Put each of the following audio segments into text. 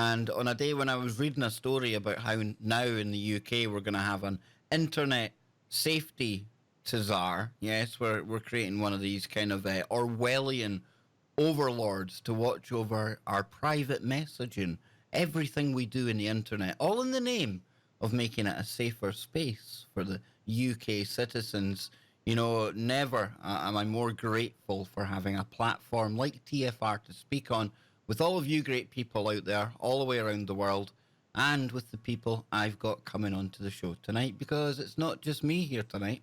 And on a day when I was reading a story about how now in the UK we're going to have an internet safety czar. Yes, we're creating one of these kind of Orwellian overlords to watch over our private messaging, everything we do in the internet, all in the name of making it a safer space for the UK citizens. Never am I more grateful for having a platform like TFR to speak on with all of you great people out there, all the way around the world, and with the people I've got coming onto the show tonight, because it's not just me here tonight.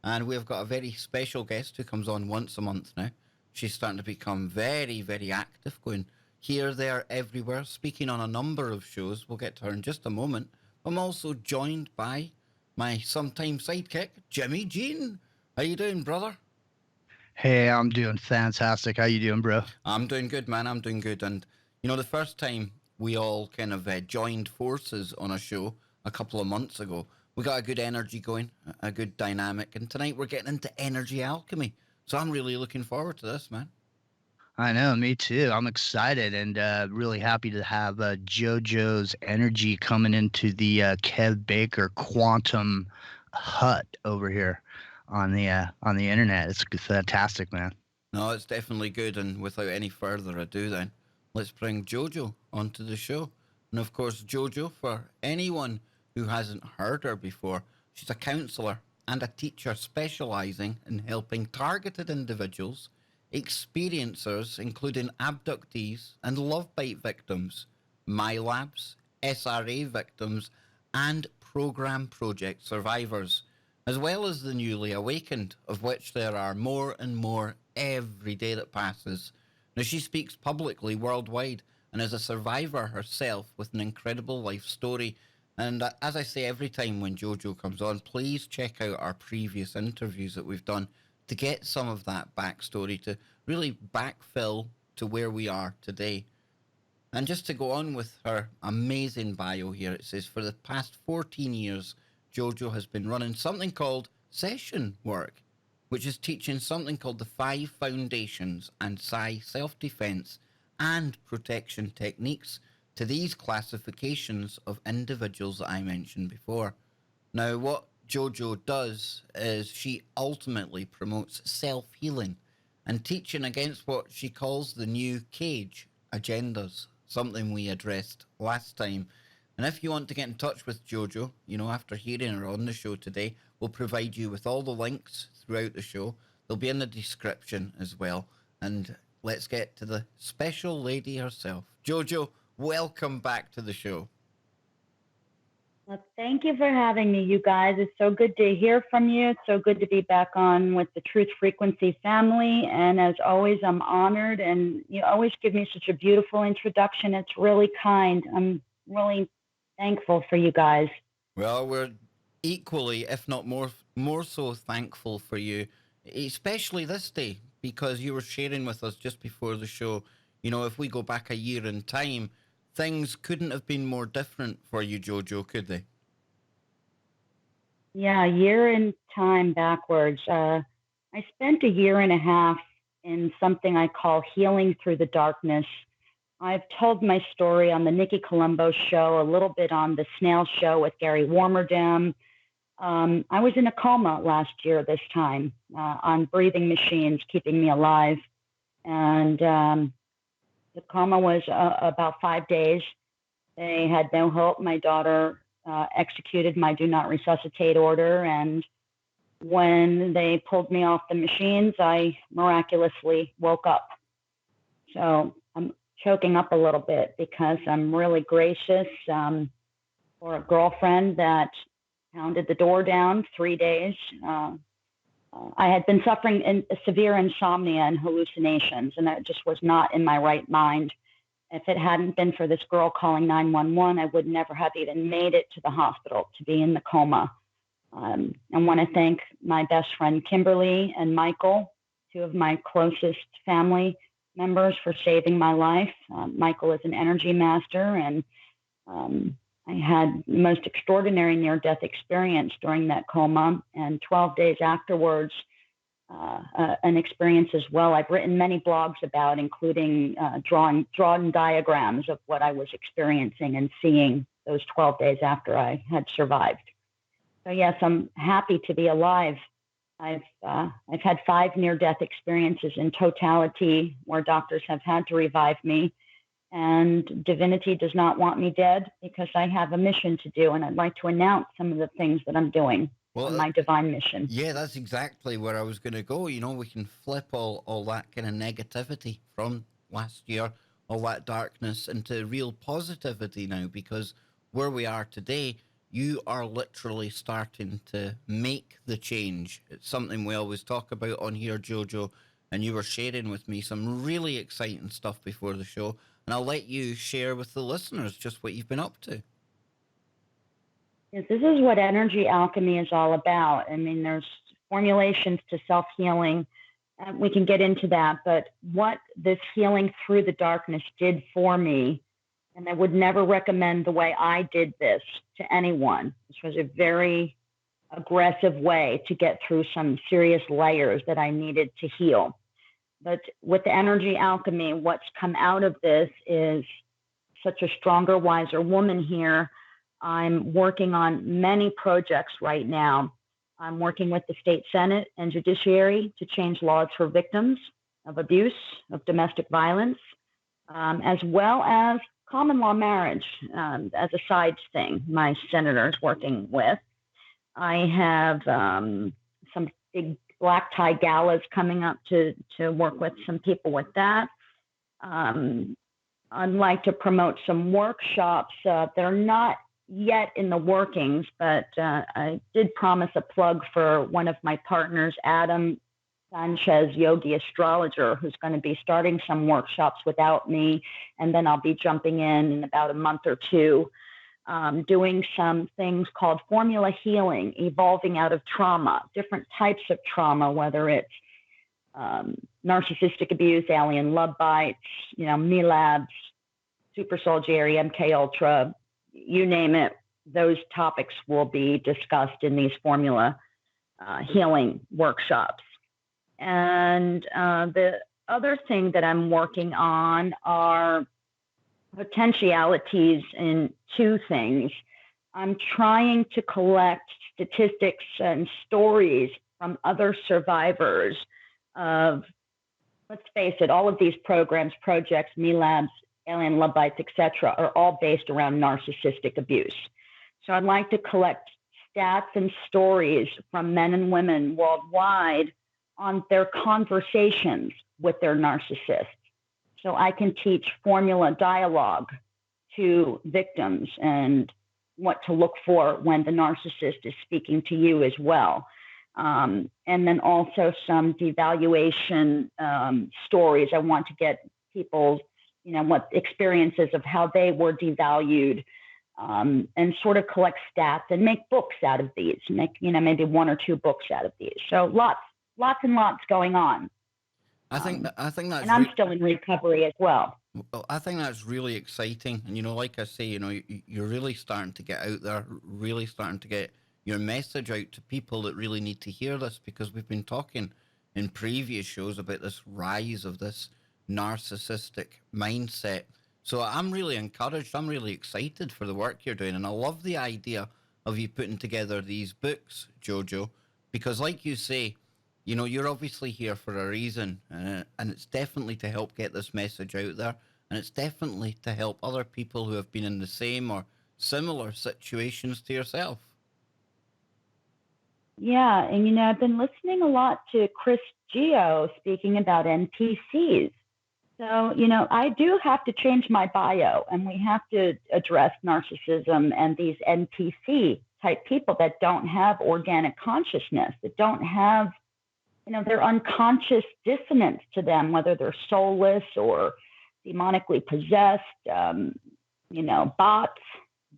And we've got a very special guest who comes on once a month now. She's starting to become very, very active, going here, there, everywhere, speaking on a number of shows. We'll get to her in just a moment. I'm also joined by my sometime sidekick, Jimmy Jean. How you doing, brother? Hey, I'm doing fantastic. How you doing, bro? I'm doing good, man. I'm doing good. And, the first time we all kind of joined forces on a show a couple of months ago, we got a good energy going, a good dynamic. And tonight we're getting into energy alchemy. So I'm really looking forward to this, man. I know, me too. I'm excited and really happy to have JoJo's energy coming into the Kev Baker Quantum Hut over here on the internet. It's fantastic, man. No, it's definitely good. And without any further ado, then, let's bring JoJo onto the show. And of course, JoJo, for anyone who hasn't heard her before, she's a counselor and a teacher specializing in helping targeted individuals, experiencers, including abductees and love bite victims, MyLabs, SRA victims, and program project survivors, as well as the newly awakened, of which there are more and more every day that passes. Now, she speaks publicly worldwide and is a survivor herself with an incredible life story. And as I say every time when JoJo comes on, please check out our previous interviews that we've done to get some of that backstory to really backfill to where we are today. And just to go on with her amazing bio here, it says for the past 14 years, JoJo has been running something called session work, which is teaching something called the 5 foundations and Psi self defense and protection techniques to these classifications of individuals that I mentioned before. Now, what JoJo does is she ultimately promotes self healing and teaching against what she calls the new cage agendas, something we addressed last time. And if you want to get in touch with JoJo, after hearing her on the show today, we'll provide you with all the links throughout the show. They'll be in the description as well. And let's get to the special lady herself. JoJo, welcome back to the show. Well, thank you for having me, you guys. It's so good to hear from you. It's so good to be back on with the Truth Frequency family. And as always, I'm honored. And you always give me such a beautiful introduction. It's really kind. I'm really thankful for you guys. Well, we're equally, if not more so thankful for you, especially this day, because you were sharing with us just before the show, if we go back a year in time, things couldn't have been more different for you, JoJo, could they? Yeah, a year in time backwards. I spent a year and a half in something I call healing through the darkness. I've told my story on the Nikki Colombo show, a little bit on the Snail show with Gary Warmerdam. I was in a coma last year this time on breathing machines, keeping me alive. And the coma was about 5 days. They had no hope. My daughter executed my do not resuscitate order. And when they pulled me off the machines, I miraculously woke up. So I'm choking up a little bit because I'm really gracious for a girlfriend that pounded the door down 3 days. I had been suffering severe insomnia and hallucinations, and I just was not in my right mind. If it hadn't been for this girl calling 911, I would never have even made it to the hospital to be in the coma. I want to thank my best friend Kimberly and Michael, two of my closest family members, for saving my life. Michael is an energy master, and I had the most extraordinary near-death experience during that coma. And 12 days afterwards, an experience as well. I've written many blogs about, including drawn diagrams of what I was experiencing and seeing those 12 days after I had survived. So yes, I'm happy to be alive. I've had 5 near-death experiences in totality where doctors have had to revive me, and divinity does not want me dead because I have a mission to do, and I'd like to announce some of the things that I'm doing on my divine mission. Yeah, that's exactly where I was going to go. You know, we can flip all that kind of negativity from last year, all that darkness, into real positivity now, because where we are today, you are literally starting to make the change. It's something we always talk about on here, Jojo, and you were sharing with me some really exciting stuff before the show, and I'll let you share with the listeners just what you've been up to. Yes, this is what energy alchemy is all about. I mean, there's formulations to self-healing. We can get into that, but what this healing through the darkness did for me, and I would never recommend the way I did this to anyone. This was a very aggressive way to get through some serious layers that I needed to heal. But with the energy alchemy, what's come out of this is such a stronger, wiser woman here. I'm working on many projects right now. I'm working with the state Senate and judiciary to change laws for victims of abuse, of domestic violence, as well as common law marriage as a side thing my senator is working with. I have some big black tie galas coming up to work with some people with that. I'd like to promote some workshops. They're not yet in the workings, but I did promise a plug for one of my partners, Adam Sanchez, yogi astrologer, who's going to be starting some workshops without me, and then I'll be jumping in about a month or two, doing some things called formula healing, evolving out of trauma, different types of trauma, whether it's narcissistic abuse, alien love bites, MELABS, super soul Jerry, MK Ultra, you name it. Those topics will be discussed in these formula healing workshops. And the other thing that I'm working on are potentialities in 2 things. I'm trying to collect statistics and stories from other survivors of, let's face it, all of these programs, projects, MELABS, alien love bites, etc., are all based around narcissistic abuse. So I'd like to collect stats and stories from men and women worldwide on their conversations with their narcissists. So I can teach formula dialogue to victims and what to look for when the narcissist is speaking to you as well. And then also some devaluation stories. I want to get people's, what experiences of how they were devalued, and sort of collect stats and make books out of these, maybe 1 or 2 books out of these. So lots and lots going on. I think that's, and I'm still in recovery as well. Well, I think that's really exciting, and like I say, you're really starting to get out there, really starting to get your message out to people that really need to hear this, because we've been talking in previous shows about this rise of this narcissistic mindset. So I'm really encouraged. I'm really excited for the work you're doing, and I love the idea of you putting together these books, Jojo, because like you say, you're obviously here for a reason, and it's definitely to help get this message out there, and it's definitely to help other people who have been in the same or similar situations to yourself. Yeah, and I've been listening a lot to Chris Geo speaking about NPCs. So, I do have to change my bio, and we have to address narcissism and these NPC type people that don't have organic consciousness, that don't have, their unconscious dissonance to them, whether they're soulless or demonically possessed, bots,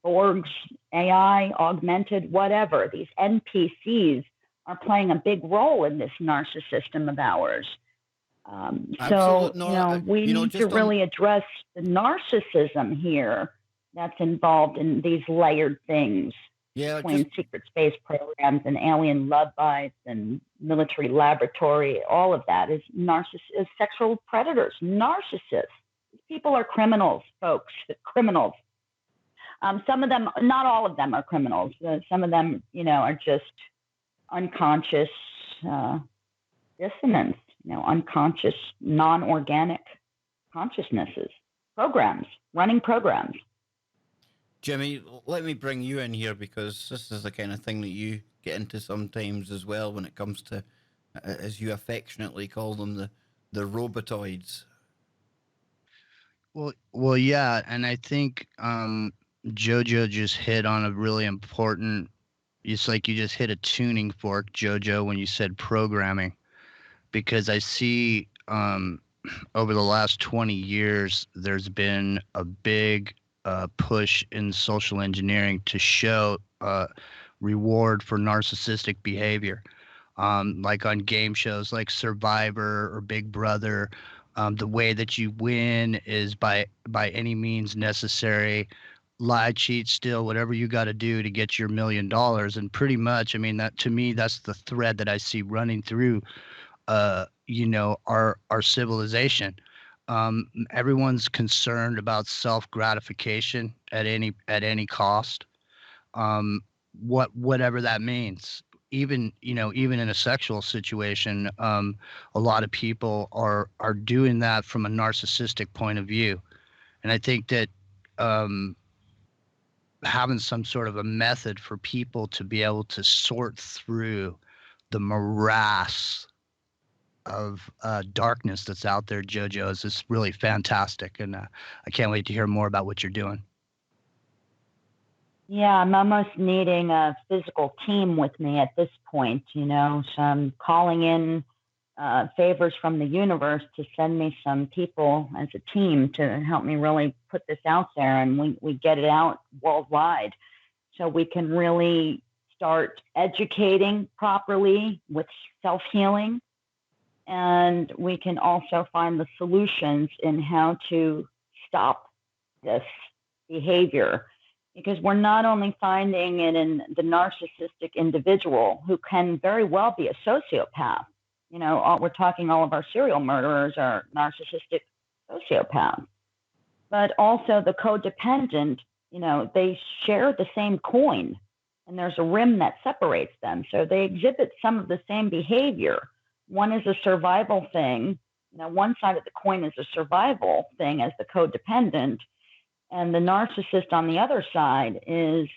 Borgs, AI, augmented, whatever. These NPCs are playing a big role in this narcissism of ours. So, we need to really address the narcissism here that's involved in these layered things. Yeah, between secret space programs and alien love bites and military laboratory. All of that is sexual predators, narcissists. People are criminals, folks, criminals. Some of them, not all of them are criminals. Some of them, are just unconscious dissonance, unconscious, non-organic consciousnesses, running programs. Jimmy, let me bring you in here because this is the kind of thing that you get into sometimes as well when it comes to, as you affectionately call them, the robotoids. Well, yeah, and I think JoJo just hit on a really important. It's like you just hit a tuning fork, JoJo, when you said programming, because I see over the last 20 years there's been a big push in social engineering to show reward for narcissistic behavior, like on game shows like Survivor or Big Brother. The way that you win is by any means necessary. Lie, cheat, steal, whatever you got to do to get your $1 million. And pretty much, I mean, that to me, that's the thread that I see running through, our civilization. Everyone's concerned about self gratification at any cost. Whatever that means. Even in a sexual situation, a lot of people are doing that from a narcissistic point of view, and I think that having some sort of a method for people to be able to sort through the morass of darkness that's out there, JoJo, is just really fantastic, and I can't wait to hear more about what you're doing. Yeah, I'm almost needing a physical team with me at this point, so I'm calling in favors from the universe to send me some people as a team to help me really put this out there, and we get it out worldwide so we can really start educating properly with self-healing, and we can also find the solutions in how to stop this behavior. Because we're not only finding it in the narcissistic individual who can very well be a sociopath. We're talking all of our serial murderers are narcissistic sociopaths. But also the codependent, they share the same coin, and there's a rim that separates them. So they exhibit some of the same behavior. One is a survival thing. One side of the coin is a survival thing as the codependent. And the narcissist on the other side is,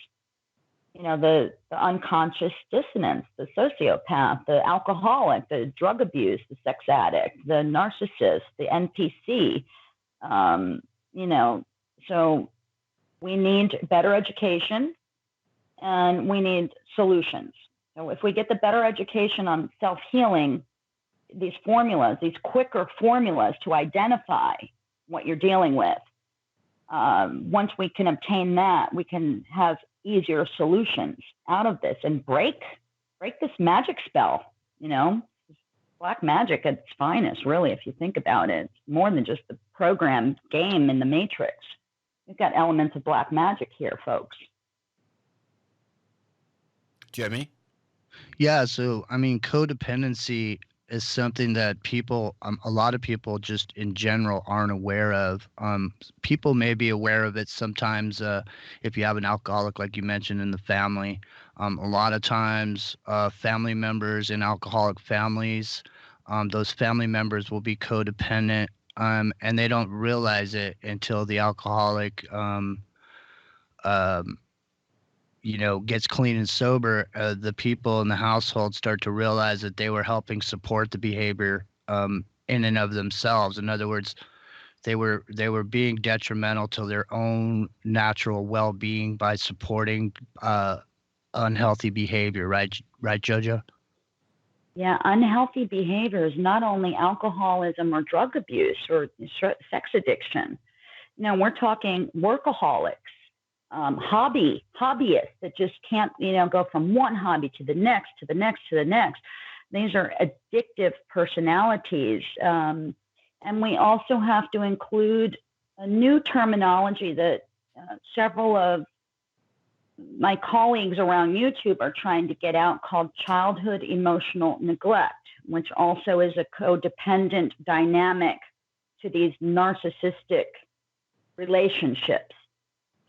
the unconscious dissonance, the sociopath, the alcoholic, the drug abuse, the sex addict, the narcissist, the NPC. So we need better education and we need solutions. So if we get the better education on self-healing, these formulas, these quicker formulas to identify what you're dealing with, once we can obtain that, we can have easier solutions out of this and break this magic spell. Black magic at its finest, really, if you think about it. It's more than just the programmed game in the Matrix. We've got elements of black magic here, folks. Jimmy? Yeah, so I mean, codependency is something that a lot of people just in general aren't aware of. People may be aware of it sometimes if you have an alcoholic, like you mentioned, in the family. A lot of times, family members in alcoholic families, those family members will be codependent, and they don't realize it until the alcoholic gets clean and sober. The people in the household start to realize that they were helping support the behavior in and of themselves. In other words, they were being detrimental to their own natural well-being by supporting unhealthy behavior. Right, JoJo? Yeah, unhealthy behavior is not only alcoholism or drug abuse or sex addiction. We're talking workaholics. Hobbyists that just can't, go from one hobby to the next, to the next, to the next. These are addictive personalities. And we also have to include a new terminology that several of my colleagues around YouTube are trying to get out called childhood emotional neglect, which also is a codependent dynamic to these narcissistic relationships.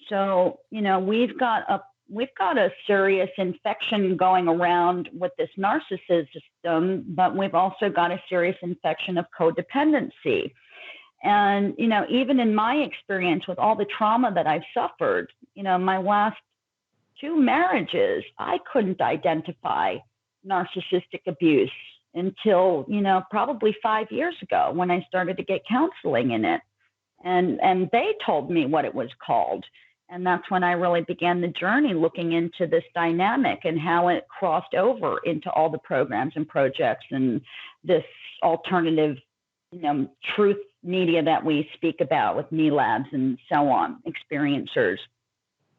So, we've got a serious infection going around with this narcissism, but we've also got a serious infection of codependency. And, even in my experience with all the trauma that I've suffered, my last 2 marriages, I couldn't identify narcissistic abuse until, probably 5 years ago when I started to get counseling in it. And they told me what it was called. And that's when I really began the journey looking into this dynamic and how it crossed over into all the programs and projects and this alternative, truth media that we speak about with STREAMLABS and so on, experiencers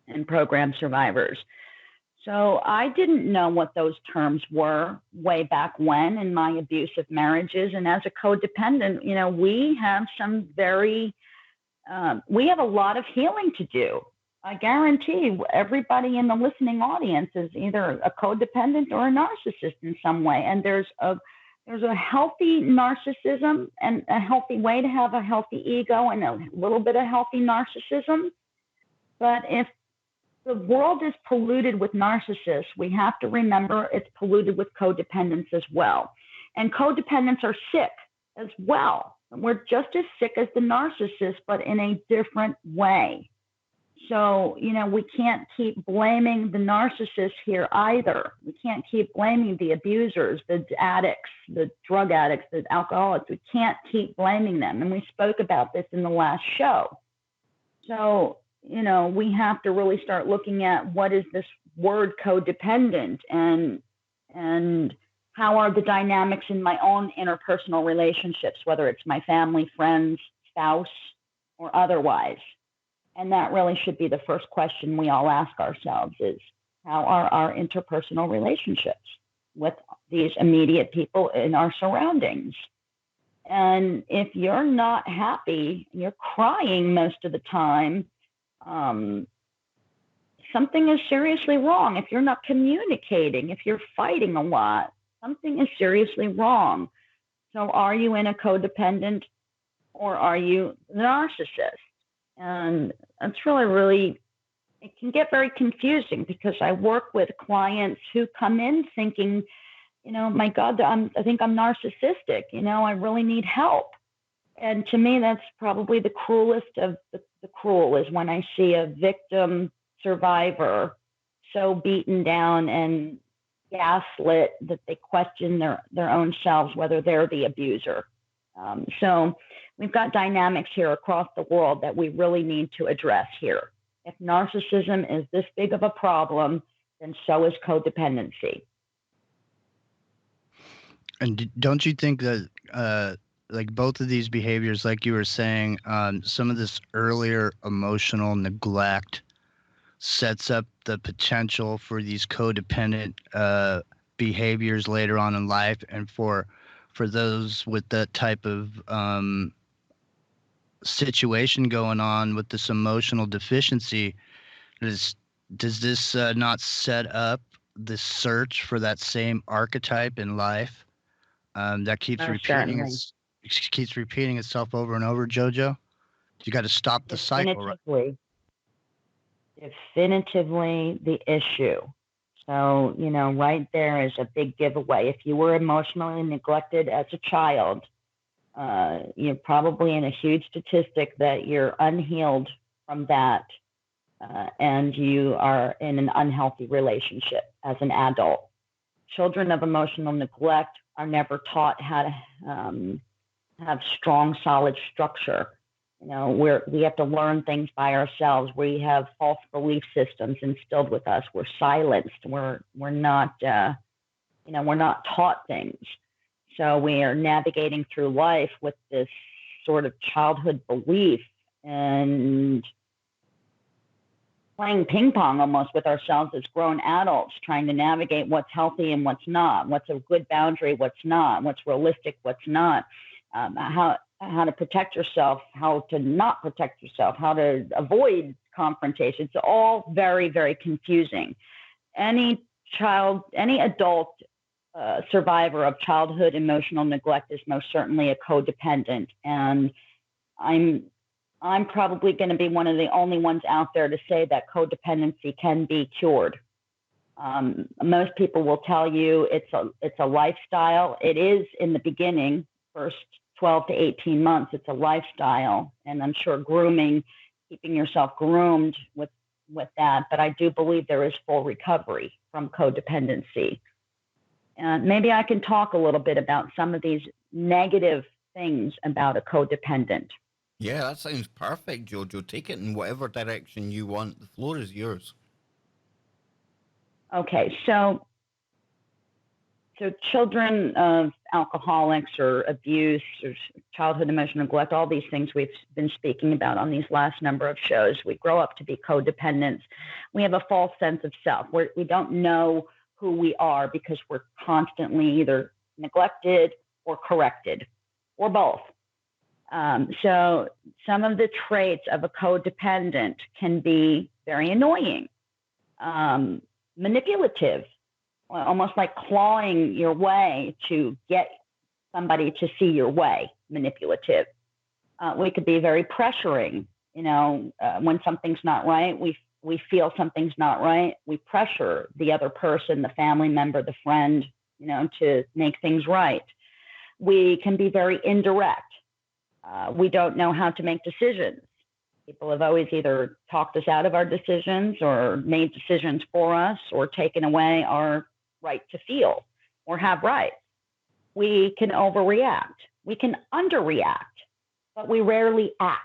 and program survivors. So I didn't know what those terms were way back when in my abusive marriages. And as a codependent, we have we have a lot of healing to do. I guarantee everybody in the listening audience is either a codependent or a narcissist in some way. And there's a healthy narcissism and a healthy way to have a healthy ego and a little bit of healthy narcissism. But if the world is polluted with narcissists, we have to remember it's polluted with codependents as well. And codependents are sick as well. We're just as sick as the narcissist, but in a different way. So, we can't keep blaming the narcissists here either. We can't keep blaming the abusers, the addicts, the drug addicts, the alcoholics. We can't keep blaming them. And we spoke about this in the last show. So, we have to really start looking at what is this word codependent and how are the dynamics in my own interpersonal relationships, whether it's my family, friends, spouse, or otherwise. And that really should be the first question we all ask ourselves is, how are our interpersonal relationships with these immediate people in our surroundings? And if you're not happy, you're crying most of the time, something is seriously wrong. If you're not communicating, if you're fighting a lot, something is seriously wrong. So are you in a codependent or are you the narcissist? And it's really, it can get very confusing because I work with clients who come in thinking, my God, I think I'm narcissistic. I really need help. And to me, that's probably the cruelest of the cruel is when I see a victim survivor so beaten down and gaslit that they question their own selves, whether they're the abuser. So we've got dynamics here across the world that we really need to address here. If narcissism is this big of a problem, then so is codependency. And don't you think that, like both of these behaviors, like you were saying, some of this earlier emotional neglect sets up the potential for these codependent behaviors later on in life, and for those with that type of situation going on with this emotional deficiency, does this not set up the search for that same archetype in life that keeps repeating itself over and over, JoJo? You got to stop the cycle, right? Definitively the issue. So, right there is a big giveaway. If you were emotionally neglected as a child, you're probably in a huge statistic that you're unhealed from that, and you are in an unhealthy relationship as an adult. Children of emotional neglect are never taught how to have strong, solid structure. We have to learn things by ourselves. We have false belief systems instilled with us. We're silenced. We're not taught things. So we are navigating through life with this sort of childhood belief and playing ping pong almost with ourselves as grown adults, trying to navigate what's healthy and what's not, what's a good boundary, what's not, what's realistic, what's not, how to protect yourself, how to not protect yourself, how to avoid confrontation. It's all very, very confusing. Any adult survivor of childhood emotional neglect is most certainly a codependent, and I'm probably going to be one of the only ones out there to say that codependency can be cured. Most people will tell you it's a lifestyle. It is in the beginning, first 12 to 18 months. It's a lifestyle, and I'm sure grooming, keeping yourself groomed with that. But I do believe there is full recovery from codependency. And maybe I can talk a little bit about some of these negative things about a codependent. Yeah, that sounds perfect, Jojo. Take it in whatever direction you want. The floor is yours. Okay, so children of alcoholics or abuse or childhood emotional neglect, all these things we've been speaking about on these last number of shows, we grow up to be codependents. We have a false sense of self. We don't know who we are because we're constantly either neglected or corrected or both. So some of the traits of a codependent can be very annoying, manipulative, almost like clawing your way to get somebody to see your way, manipulative. We could be very pressuring. When something's not right, we feel something's not right. We pressure the other person, the family member, the friend, to make things right. We can be very indirect. We don't know how to make decisions. People have always either talked us out of our decisions or made decisions for us or taken away our right to feel or have rights. We can overreact. We can underreact, but we rarely act.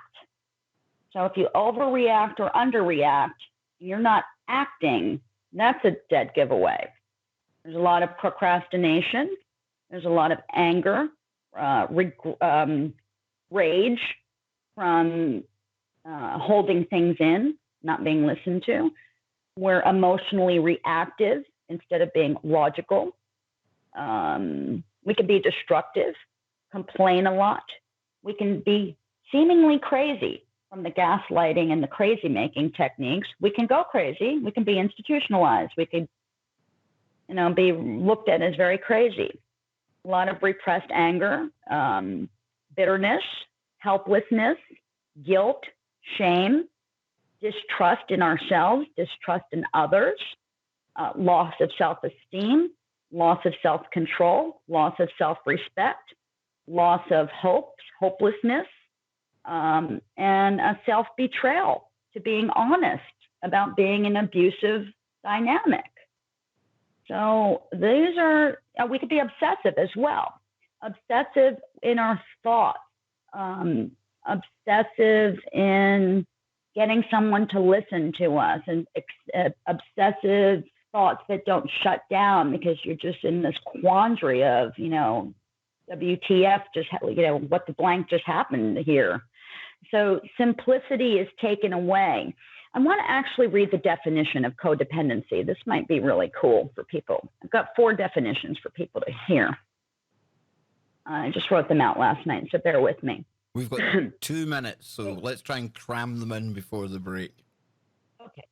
So if you overreact or underreact, you're not acting, that's a dead giveaway. There's a lot of procrastination. There's a lot of anger, rage from holding things in, not being listened to. We're emotionally reactive instead of being logical. We can be destructive, complain a lot. We can be seemingly crazy from the gaslighting and the crazy making techniques. We can go crazy. We can be institutionalized. We could, be looked at as very crazy. A lot of repressed anger, bitterness, helplessness, guilt, shame, distrust in ourselves, distrust in others, loss of self-esteem, loss of self-control, loss of self-respect, loss of hope, hopelessness, and a self-betrayal to being honest about being an abusive dynamic. So these are, we could be obsessive as well. Obsessive in our thoughts, obsessive in getting someone to listen to us, and obsessive thoughts that don't shut down because you're just in this quandary of, WTF, what the blank just happened here. So simplicity is taken away. I want to actually read the definition of codependency. This might be really cool for people. I've got 4 definitions for people to hear. I just wrote them out last night, so bear with me. We've got 2 minutes, so let's try and cram them in before the break. Okay.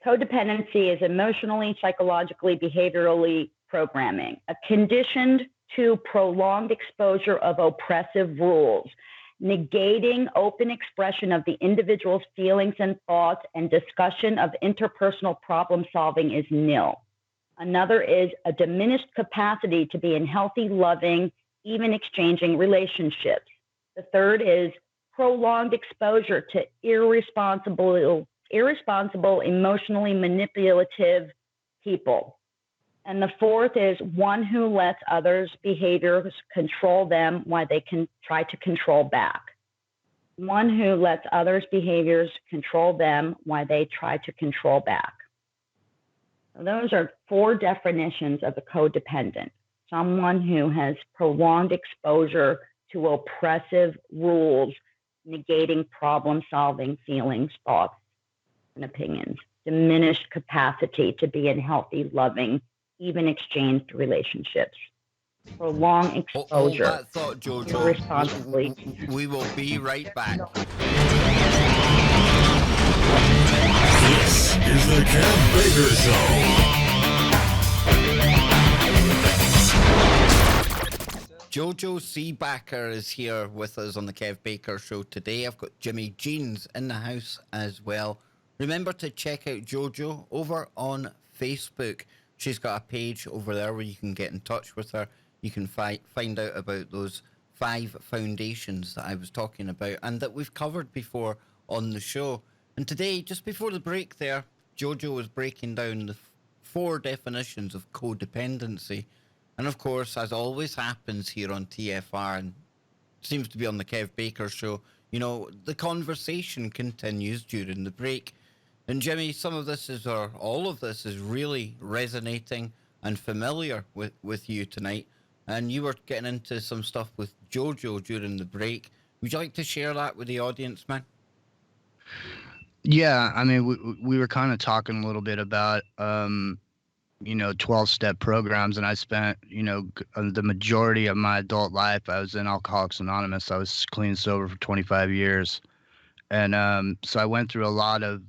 Codependency is emotionally, psychologically, behaviorally programming, a conditioned to prolonged exposure of oppressive rules, negating open expression of the individual's feelings and thoughts, and discussion of interpersonal problem solving is nil. Another is a diminished capacity to be in healthy, loving, even exchanging relationships. The third is prolonged exposure to irresponsible, emotionally manipulative people. And the fourth is one who lets others' behaviors control them while they can try to control back. One who lets others' behaviors control them while they try to control back. So those are 4 definitions of a codependent. Someone who has prolonged exposure to oppressive rules, negating problem-solving feelings, thoughts, and opinions. Diminished capacity to be in healthy, loving, even exchanged relationships. Prolonged exposure. Hold that thought, Jojo. Irresponsibly. We will be right back. The Kev Baker Show. JoJo Seebacher is here with us on the Kev Baker Show today. I've got Jimmy Jeans in the house as well. Remember to check out JoJo over on Facebook. She's got a page over there where you can get in touch with her. You can find out about those 5 foundations that I was talking about and that we've covered before on the show. And today, just before the break there, JoJo was breaking down the 4 definitions of codependency. And of course, as always happens here on TFR and seems to be on the Kev Baker Show, you know, the conversation continues during the break. And Jimmy, some of this is, or all of this is really resonating and familiar with you tonight. And you were getting into some stuff with JoJo during the break. Would you like to share that with the audience, man? Yeah, I mean, we were kind of talking a little bit about, 12-step programs, and I spent, the majority of my adult life, I was in Alcoholics Anonymous. I was clean and sober for 25 years. And so I went through a lot of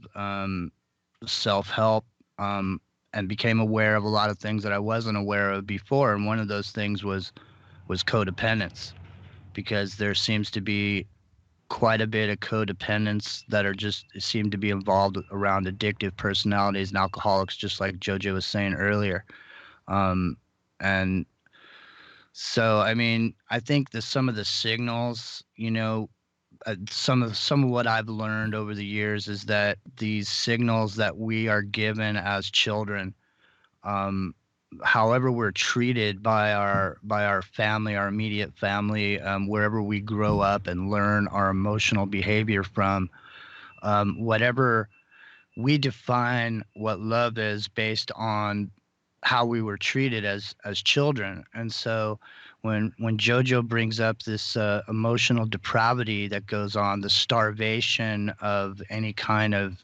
self-help and became aware of a lot of things that I wasn't aware of before. And one of those things was codependence, because there seems to be quite a bit of codependents that are just seem to be involved around addictive personalities and alcoholics, just like JoJo was saying earlier. And so, I mean, I think that some of the signals, some of what I've learned over the years is that these signals that we are given as children, however we're treated by our family, our immediate family, wherever we grow up and learn our emotional behavior from, whatever we define what love is based on how we were treated as children. And so when JoJo brings up this emotional depravity that goes on, the starvation of any kind of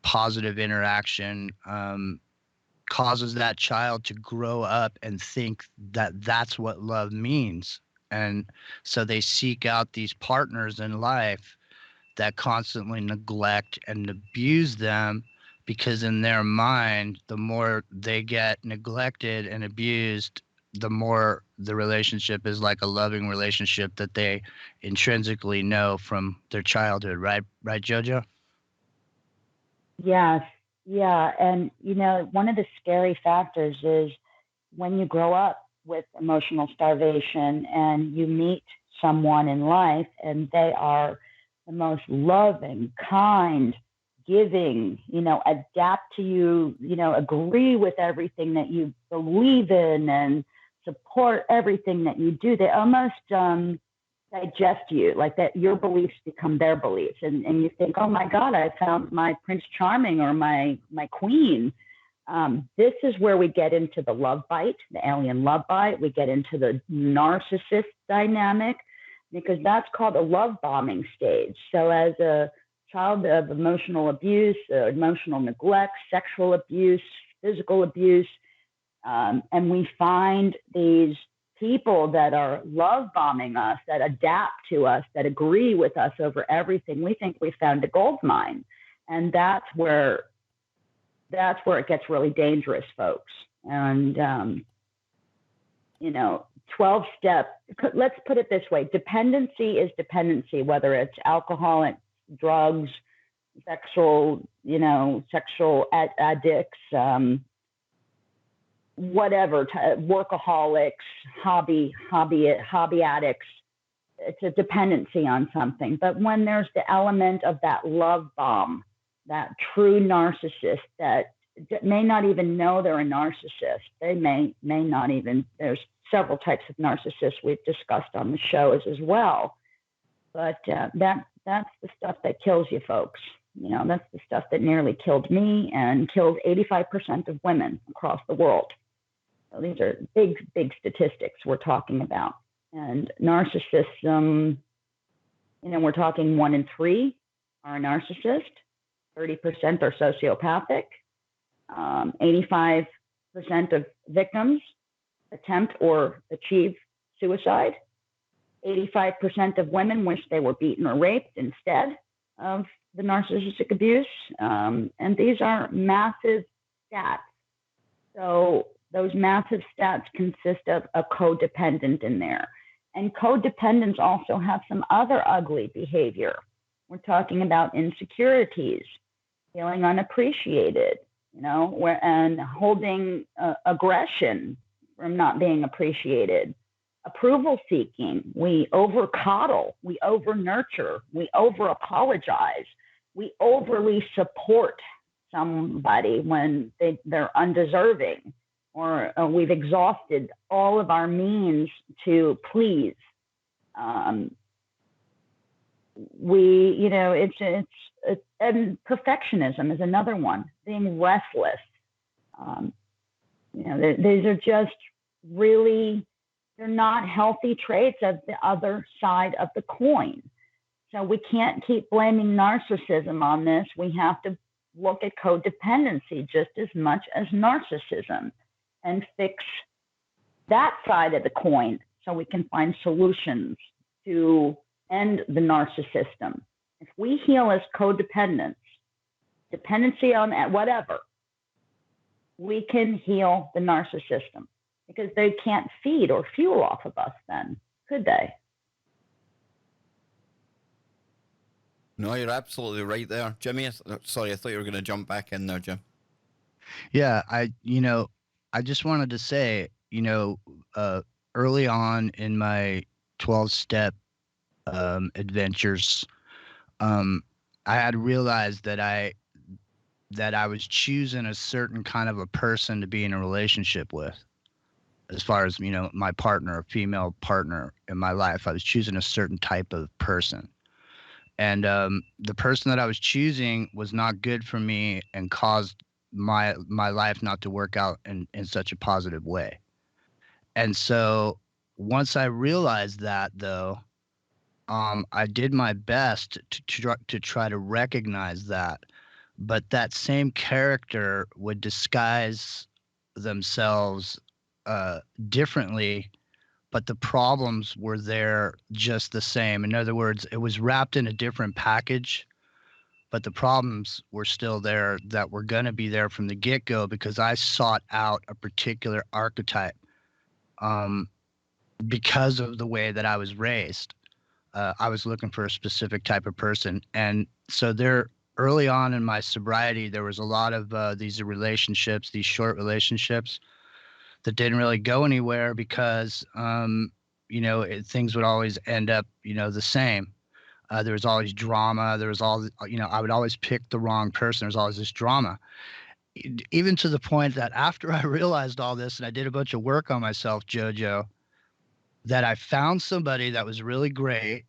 positive interaction, causes that child to grow up and think that that's what love means. And so they seek out these partners in life that constantly neglect and abuse them, because in their mind, the more they get neglected and abused, the more the relationship is like a loving relationship that they intrinsically know from their childhood. Right, JoJo? Yes. Yeah. And, one of the scary factors is when you grow up with emotional starvation and you meet someone in life and they are the most loving, kind, giving, adapt to you, agree with everything that you believe in and support everything that you do, they almost digest you, like that your beliefs become their beliefs. And you think, oh my God, I found my Prince Charming or my queen. This is where we get into the love bite, the alien love bite. We get into the narcissist dynamic, because that's called a love bombing stage. So as a child of emotional abuse, emotional neglect, sexual abuse, physical abuse, and we find these people that are love bombing us, that adapt to us, that agree with us over everything, we think we found a gold mine. And that's where it gets really dangerous, folks. And, 12-step, let's put it this way. Dependency is dependency, whether it's alcoholic, drugs, sexual addicts, whatever, workaholics, hobby addicts. It's a dependency on something. But when there's the element of that love bomb, that true narcissist that may not even know they're a narcissist, they may not even, there's several types of narcissists we've discussed on the show as well. But that's the stuff that kills you, folks. That's the stuff that nearly killed me and killed 85% of women across the world. So these are big statistics we're talking about. And narcissism, we're talking 1 in 3 are a narcissist, 30% are sociopathic, 85% of victims attempt or achieve suicide, 85% of women wish they were beaten or raped instead of the narcissistic abuse, and these are massive stats. So those massive stats consist of a codependent in there. And codependents also have some other ugly behavior. We're talking about insecurities, feeling unappreciated, and holding aggression from not being appreciated, approval seeking. We over coddle, we over nurture, we over apologize, we overly support somebody when they're undeserving, or we've exhausted all of our means to please. And perfectionism is another one. Being restless. These are just really, they're not healthy traits of the other side of the coin. So we can't keep blaming narcissism on this. We have to look at codependency just as much as narcissism and fix that side of the coin so we can find solutions to end the narcissism. If we heal as codependents, dependency on whatever, we can heal the narcissism, because they can't feed or fuel off of us then, could they? No, you're absolutely right there. Jimmy, sorry, I thought you were going to jump back in there, Jim. Yeah, I just wanted to say, early on in my 12-step adventures, I had realized that I was choosing a certain kind of a person to be in a relationship with. As far as, my partner, a female partner in my life, I was choosing a certain type of person. And the person that I was choosing was not good for me and caused my life not to work out in such a positive way. And so once I realized that, though, I did my best to try to recognize that. But that same character would disguise themselves differently, but the problems were there just the same. In other words, it was wrapped in a different package, but the problems were still there, that were going to be there from the get-go, because I sought out a particular archetype because of the way that I was raised. I was looking for a specific type of person. And so early on in my sobriety, there was a lot of these relationships, these short relationships that didn't really go anywhere because, things would always end up, the same. There was always drama. There was I would always pick the wrong person. There's always this drama, even to the point that after I realized all this and I did a bunch of work on myself, JoJo, that I found somebody that was really great,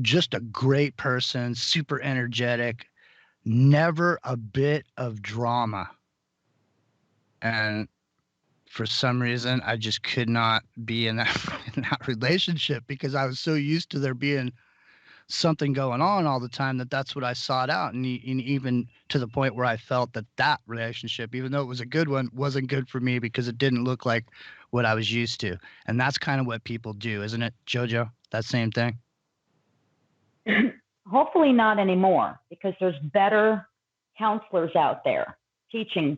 just a great person, super energetic, never a bit of drama. And for some reason, I just could not be in that relationship, because I was so used to there being something going on all the time that's what I sought out. And even to the point where I felt that relationship, even though it was a good one, wasn't good for me because it didn't look like what I was used to. And that's kind of what people do, isn't it, JoJo? That same thing? Hopefully not anymore, because there's better counselors out there teaching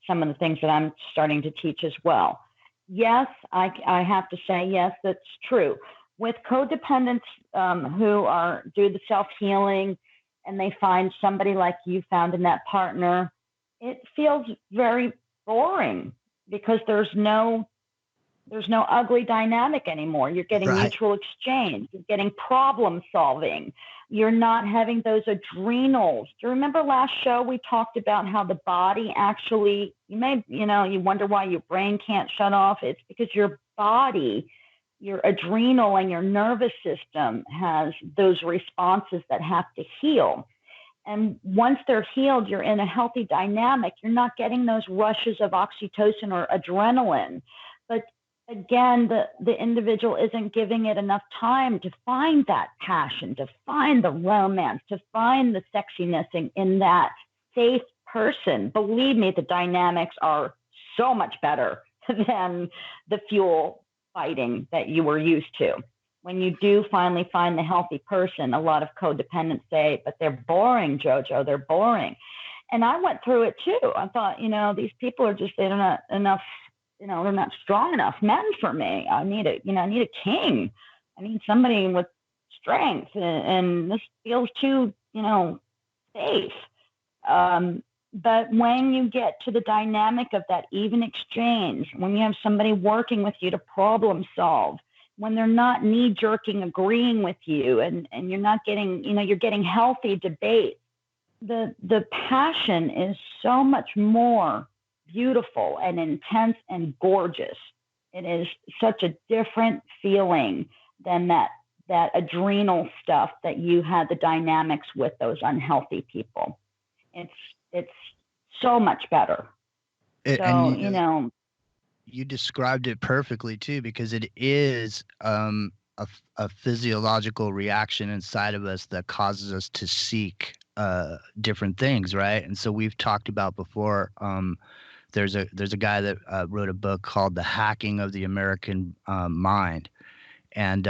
some of the things that I'm starting to teach as well. Yes, I have to say, yes, that's true. With codependents who do the self-healing and they find somebody like you found in that partner, it feels very boring, because there's no ugly dynamic anymore. You're getting mutual exchange. You're getting problem solving. You're not having those adrenals. Do you remember last show we talked about how the body actually, you wonder why your brain can't shut off. It's because your body, your adrenal and your nervous system has those responses that have to heal. And once they're healed, you're in a healthy dynamic. You're not getting those rushes of oxytocin or adrenaline. But again, the individual isn't giving it enough time to find that passion, to find the romance, to find the sexiness in that safe person. Believe me, the dynamics are so much better than the fuel fighting that you were used to. when you do finally find the healthy person, a lot of codependents say, but they're boring, JoJo, they're boring. And I went through it too. I thought, these people are just, they're not enough, they're not strong enough men for me. I need a king. I need somebody with strength, and this feels too, safe. But when you get to the dynamic of that even exchange, when you have somebody working with you to problem solve, when they're not knee-jerking agreeing with you, and you're not getting, you're getting healthy debate, the passion is so much more beautiful and intense and gorgeous. It is such a different feeling than that adrenal stuff that you had the dynamics with those unhealthy people. It's so much better. You described it perfectly too, because it is a physiological reaction inside of us that causes us to seek different things, right? And so we've talked about before. There's a guy that wrote a book called The Hacking of the American Mind. And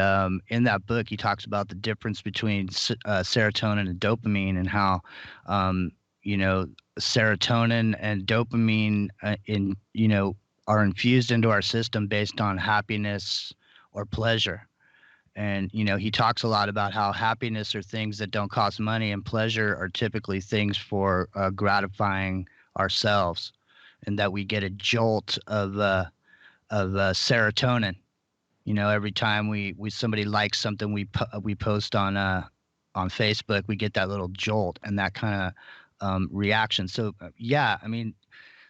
in that book, he talks about the difference between serotonin and dopamine, and how, serotonin and dopamine are infused into our system based on happiness or pleasure. And, he talks a lot about how happiness are things that don't cost money, and pleasure are typically things for gratifying ourselves, and that we get a jolt of serotonin. Every time somebody likes something we post on Facebook, we get that little jolt and that kind of reaction. So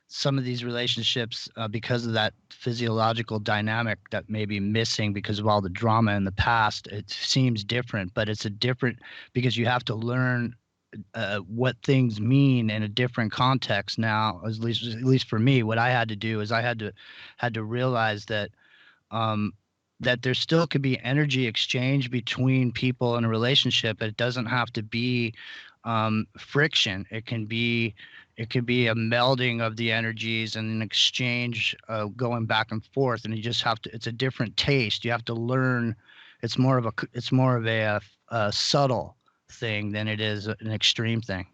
some of these relationships, because of that physiological dynamic that may be missing because of all the drama in the past, it seems different, but it's because you have to learn what things mean in a different context now. At least for me, what I had to do is I had to realize that that there still could be energy exchange between people in a relationship, but it doesn't have to be friction. It can be a melding of the energies and an exchange going back and forth, and you just have to. It's a different taste. You have to learn. It's more of a subtle thing than it is an extreme thing.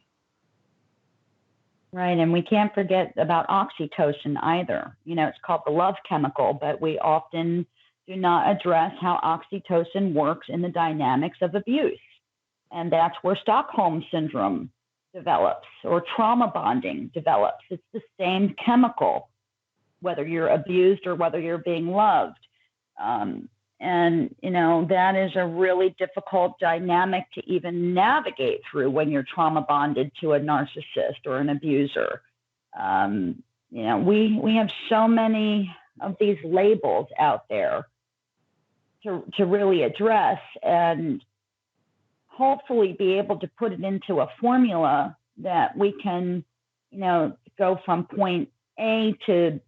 Right, and we can't forget about oxytocin either. It's called the love chemical, but we often do not address how oxytocin works in the dynamics of abuse. And that's where Stockholm syndrome develops, or trauma bonding develops. It's the same chemical, whether you're abused or whether you're being loved. That is a really difficult dynamic to even navigate through when you're trauma bonded to a narcissist or an abuser. We have so many of these labels out there to really address, and hopefully be able to put it into a formula that we can, go from point A to,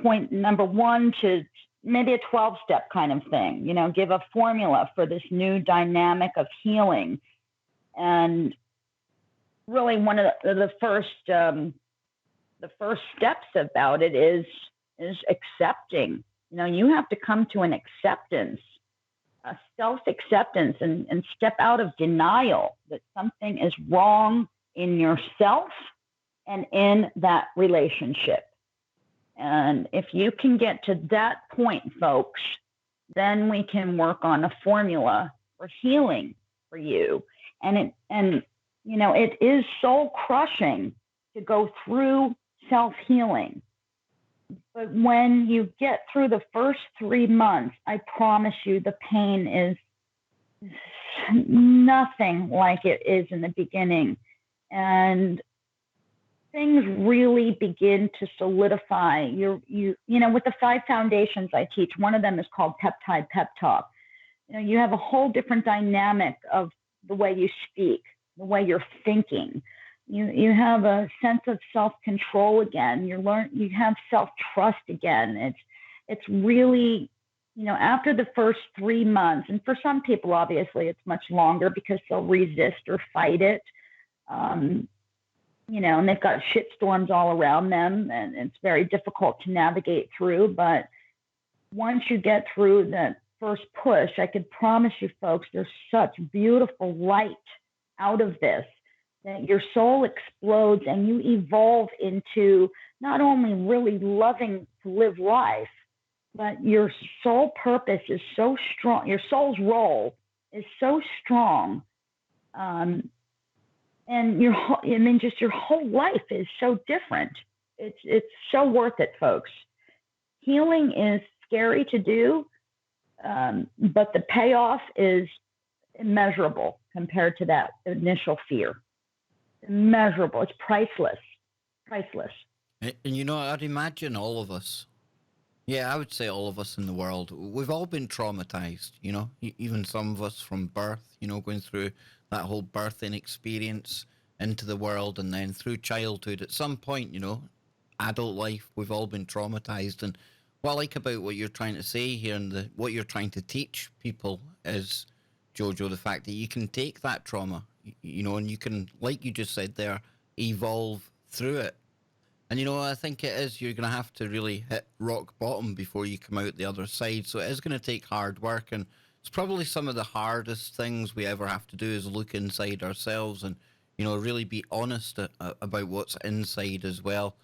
point number one to maybe a 12-step kind of thing, give a formula for this new dynamic of healing. And really one of the first steps about it is accepting. You have to come to an acceptance, a self-acceptance, and step out of denial that something is wrong in yourself and in that relationship. And if you can get to that point, folks, then we can work on a formula for healing for you. And it is soul crushing to go through self-healing. But when you get through the first 3 months, I promise you the pain is nothing like it is in the beginning. And things really begin to solidify. With the 5 foundations I teach, one of them is called Peptide Pep Talk. You have a whole different dynamic of the way you speak, the way you're thinking. You have a sense of self-control again. You have self-trust again. It's really, after the first 3 months, and for some people, obviously, it's much longer because they'll resist or fight it. And they've got shitstorms all around them, and it's very difficult to navigate through. But once you get through first push, I could promise you folks, there's such beautiful light out of this that your soul explodes and you evolve into not only really loving to live life, but your soul purpose is so strong. Your soul's role is so strong. And just your whole life is so different. It's so worth it, folks. Healing is scary to do, but the payoff is immeasurable compared to that initial fear. Immeasurable. It's priceless. Priceless. And I'd imagine all of us, yeah, I would say all of us in the world, we've all been traumatized, even some of us from birth, going through that whole birthing experience into the world, and then through childhood. At some point, adult life, we've all been traumatized. And what I like about what you're trying to say here and what you're trying to teach people is, Jojo, the fact that you can take that trauma, and you can, like you just said there, evolve through it. And I think it is, you're going to have to really hit rock bottom before you come out the other side. So it is going to take hard work, and it's probably some of the hardest things we ever have to do is look inside ourselves and, really be honest about what's inside as well.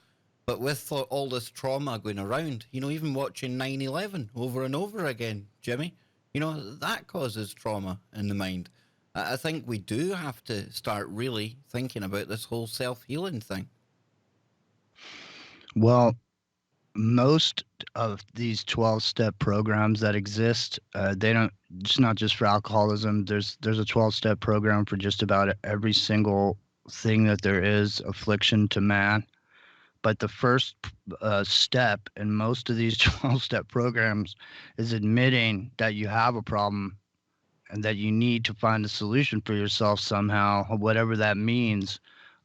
But with all this trauma going around, even watching 9/11 over and over again, Jimmy, that causes trauma in the mind. I think we do have to start really thinking about this whole self-healing thing. Well, most of these 12-step programs that exist, they don't, it's not just for alcoholism. There's a 12-step program for just about every single thing that there is affliction to man. But the first step in most of these 12-step programs is admitting that you have a problem and that you need to find a solution for yourself somehow, whatever that means.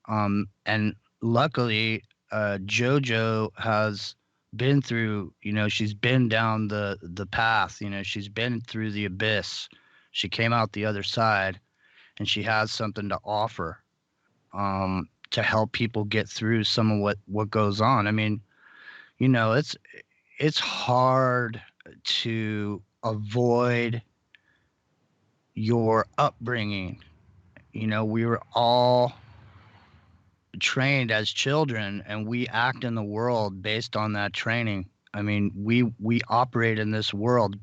And luckily, JoJo has been through, she's been down the path, she's been through the abyss. She came out the other side, and she has something to offer to help people get through some of what goes on. I mean, it's hard to avoid your upbringing. We were all trained as children, and we act in the world based on that training. I mean, we operate in this world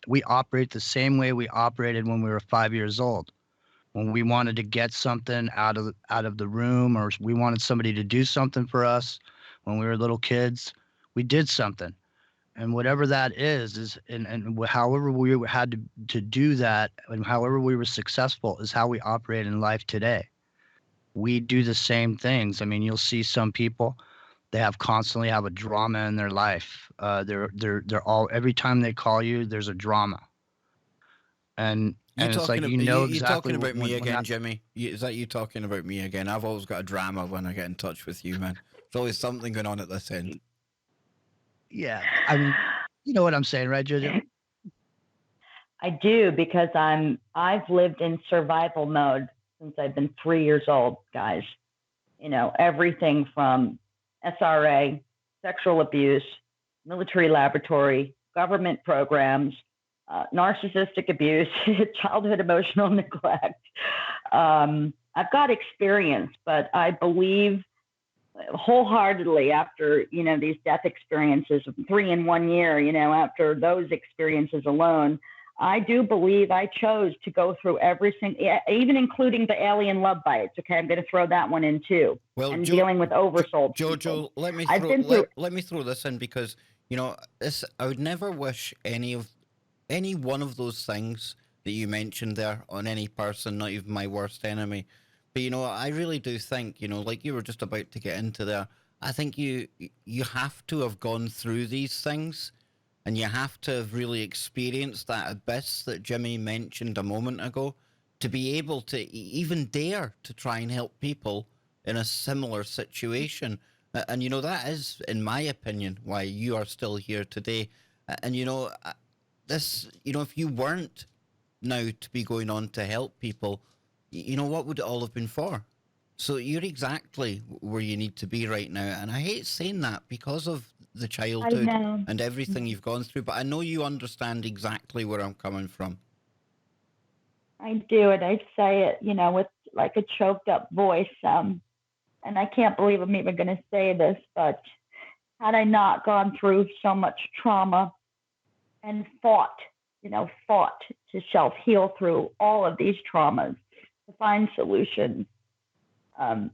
we operate the same way we operated when we were 5 years old. When we wanted to get something out of the room, or we wanted somebody to do something for us when we were little kids, we did something. And whatever that is and however we had to do that, and however we were successful, is how we operate in life today. We do the same things. I mean, you'll see some people, they constantly have a drama in their life. They're all, every time they call you, there's a drama. And it's like, exactly. You're talking about me again, Jimmy. Is that you talking about me again? I've always got a drama when I get in touch with you, man. There's always something going on at this end. Yeah, I mean, you know what I'm saying, right, JoJo? I do, because I've lived in survival mode since I've been 3 years old, guys. Everything from SRA, sexual abuse, military laboratory, government programs, narcissistic abuse, childhood emotional neglect. I've got experience, but I believe wholeheartedly after, these death experiences, 3 in 1 year, after those experiences alone, I do believe I chose to go through everything, even including the alien love bites. Okay, I'm going to throw that one in too. Well, and dealing with oversold Jojo, people. let me throw this in, because I would never wish any one of those things that you mentioned there on any person, not even my worst enemy. But I really do think, like you were just about to get into there, I think you have to have gone through these things. And you have to have really experienced that abyss that Jimmy mentioned a moment ago to be able to even dare to try and help people in a similar situation. And, that is, in my opinion, why you are still here today. And, this, if you weren't now to be going on to help people, what would it all have been for? So you're exactly where you need to be right now. And I hate saying that because of the I childhood know. and everything you've gone through, but I know you understand exactly where I'm coming from. I do, and I say it, with like a choked up voice. And I can't believe I'm even going to say this, but had I not gone through so much trauma and fought to self heal through all of these traumas to find solutions, I'm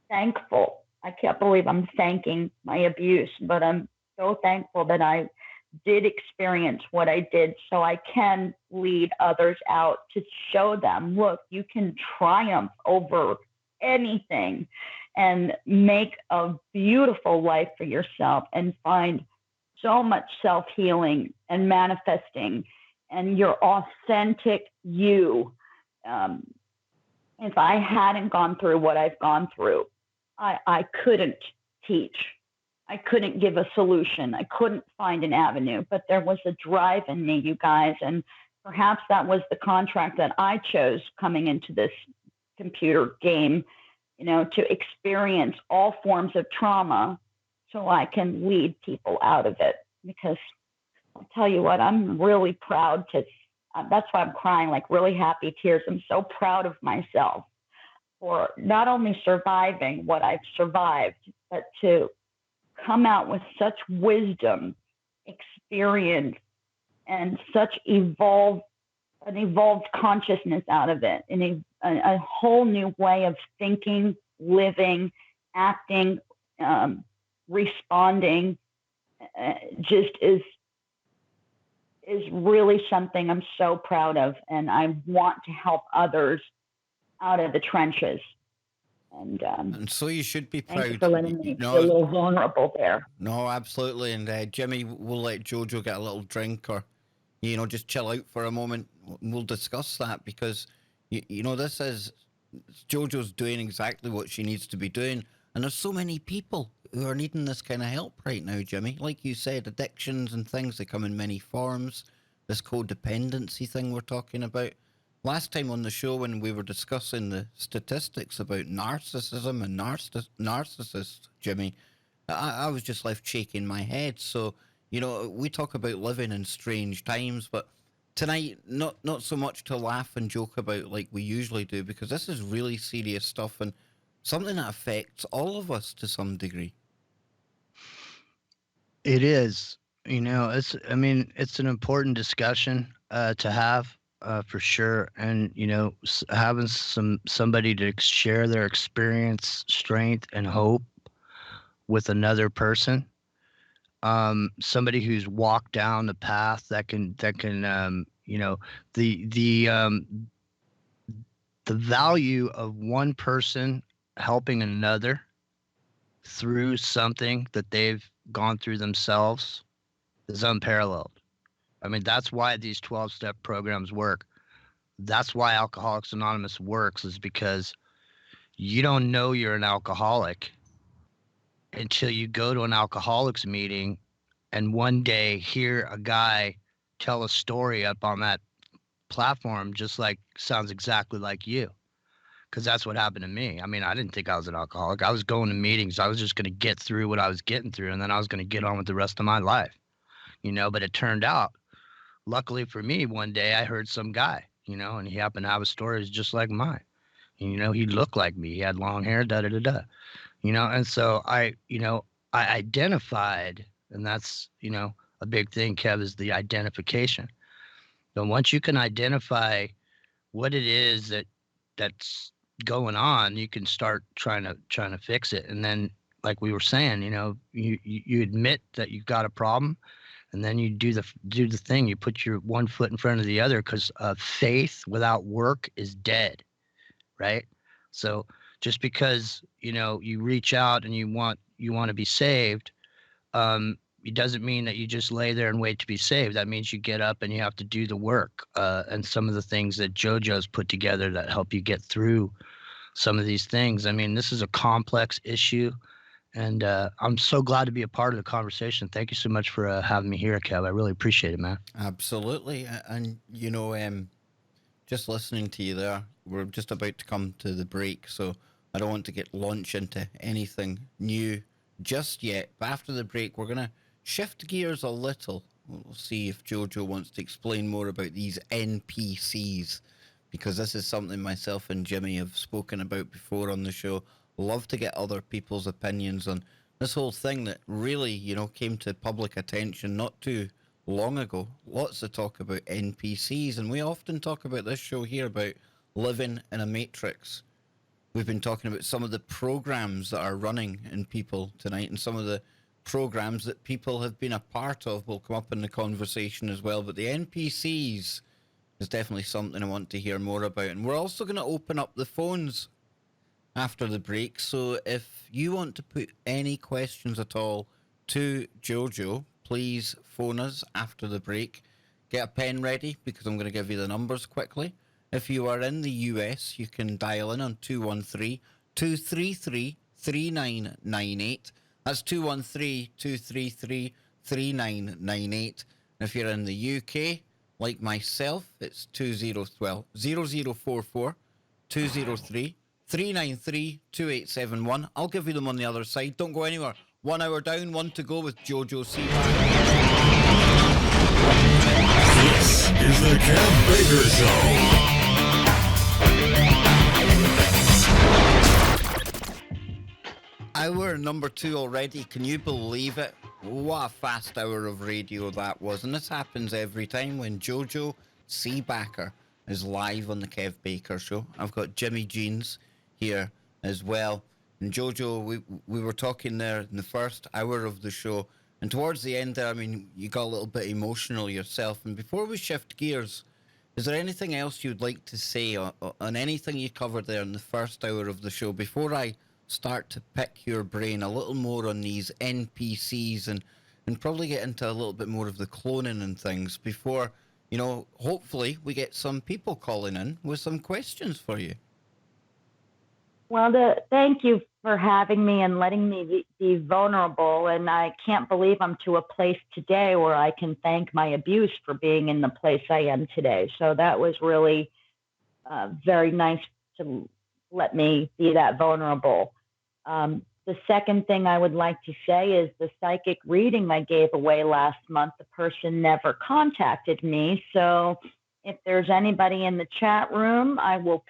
thankful. I can't believe I'm thanking my abuse, but I'm so thankful that I did experience what I did so I can lead others out to show them, look, you can triumph over anything and make a beautiful life for yourself and find so much self-healing and manifesting and your authentic you. If I hadn't gone through what I've gone through, I couldn't teach. I couldn't give a solution. I couldn't find an avenue, but there was a drive in me, you guys. And perhaps that was the contract that I chose coming into this computer game, to experience all forms of trauma so I can lead people out of it. Because I'll tell you what, I'm really proud that's why I'm crying, like really happy tears. I'm so proud of myself for not only surviving what I've survived, but to come out with such wisdom, experience, and such an evolved consciousness out of it, and a whole new way of thinking, living, acting, responding, just is really something I'm so proud of, and I want to help others out of the trenches. And so you should be proud. Thank you for letting me feel a little vulnerable there. No, absolutely. And Jimmy, we'll let Jojo get a little drink or, just chill out for a moment. We'll discuss that because, this is Jojo's doing exactly what she needs to be doing. And there's so many people who are needing this kind of help right now, Jimmy. Like you said, addictions and things, they come in many forms. This codependency thing we're talking about. Last time on the show when we were discussing the statistics about narcissism and narcissists, Jimmy, I was just left shaking my head. So, we talk about living in strange times, but tonight, not so much to laugh and joke about like we usually do, because this is really serious stuff and something that affects all of us to some degree. It is. It's an important discussion to have for sure. And, having somebody to share their experience, strength, and hope with another person, somebody who's walked down the path that can the value of one person helping another through something that they've gone through themselves is unparalleled. I mean, that's why these 12-step programs work. That's why Alcoholics Anonymous works, is because you don't know you're an alcoholic until you go to an alcoholics meeting and one day hear a guy tell a story up on that platform sounds exactly like you. Because that's what happened to me. I mean, I didn't think I was an alcoholic. I was going to meetings. I was just going to get through what I was getting through, and then I was going to get on with the rest of my life, But it turned out, luckily for me, one day I heard some guy, and he happened to have a story just like mine. And, he looked like me. He had long hair, da-da-da-da. And so I identified, and that's, a big thing, Kev, is the identification. But once you can identify what it is that's going on, you can start trying to fix it. And then, like we were saying, you admit that you've got a problem, and then you do the thing. You put your one foot in front of the other, because faith without work is dead, right? So just because you reach out and you want to be saved, it doesn't mean that you just lay there and wait to be saved. That means you get up and you have to do the work, and some of the things that JoJo's put together that help you get through some of these things. I mean, this is a complex issue, and I'm so glad to be a part of the conversation. Thank you so much for having me here, Kev. I really appreciate it, man. Absolutely. And, just listening to you there, we're just about to come to the break, so I don't want to get launched into anything new just yet. But after the break, we're going to shift gears a little. We'll see if JoJo wants to explain more about these NPCs, because this is something myself and Jimmy have spoken about before on the show. Love to get other people's opinions on this whole thing that really, came to public attention not too long ago. Lots of talk about NPCs, and we often talk about this show here about living in a matrix. We've been talking about some of the programs that are running in people tonight, and some of the programs that people have been a part of will come up in the conversation as well. But the NPCs is definitely something I want to hear more about. And we're also going to open up the phones after the break. So if you want to put any questions at all to JoJo, please phone us after the break. Get a pen ready, because I'm going to give you the numbers quickly. If you are in the US, you can dial in on 213-233-3998. That's 213-233-3998. And if you're in the UK, like myself, it's 0044 203 393 2871. I'll give you them on the other side. Don't go anywhere. 1 hour down, 1 to go with JoJo Seebacher. This is the Kev Baker Show. Hour number 2 already. Can you believe it? What a fast hour of radio that was. And this happens every time when JoJo Seebacher is live on the Kev Baker Show. I've got Jimmy Jeans here as well. And JoJo, we were talking there in the first hour of the show. And towards the end there, you got a little bit emotional yourself. And before we shift gears, is there anything else you'd like to say on anything you covered there in the first hour of the show before I start to pick your brain a little more on these NPCs and probably get into a little bit more of the cloning and things before, hopefully we get some people calling in with some questions for you? Well, thank you for having me and letting me be vulnerable. And I can't believe I'm to a place today where I can thank my abuse for being in the place I am today. So that was really very nice to let me be that vulnerable. The second thing I would like to say is the psychic reading I gave away last month, the person never contacted me. So if there's anybody in the chat room, I'll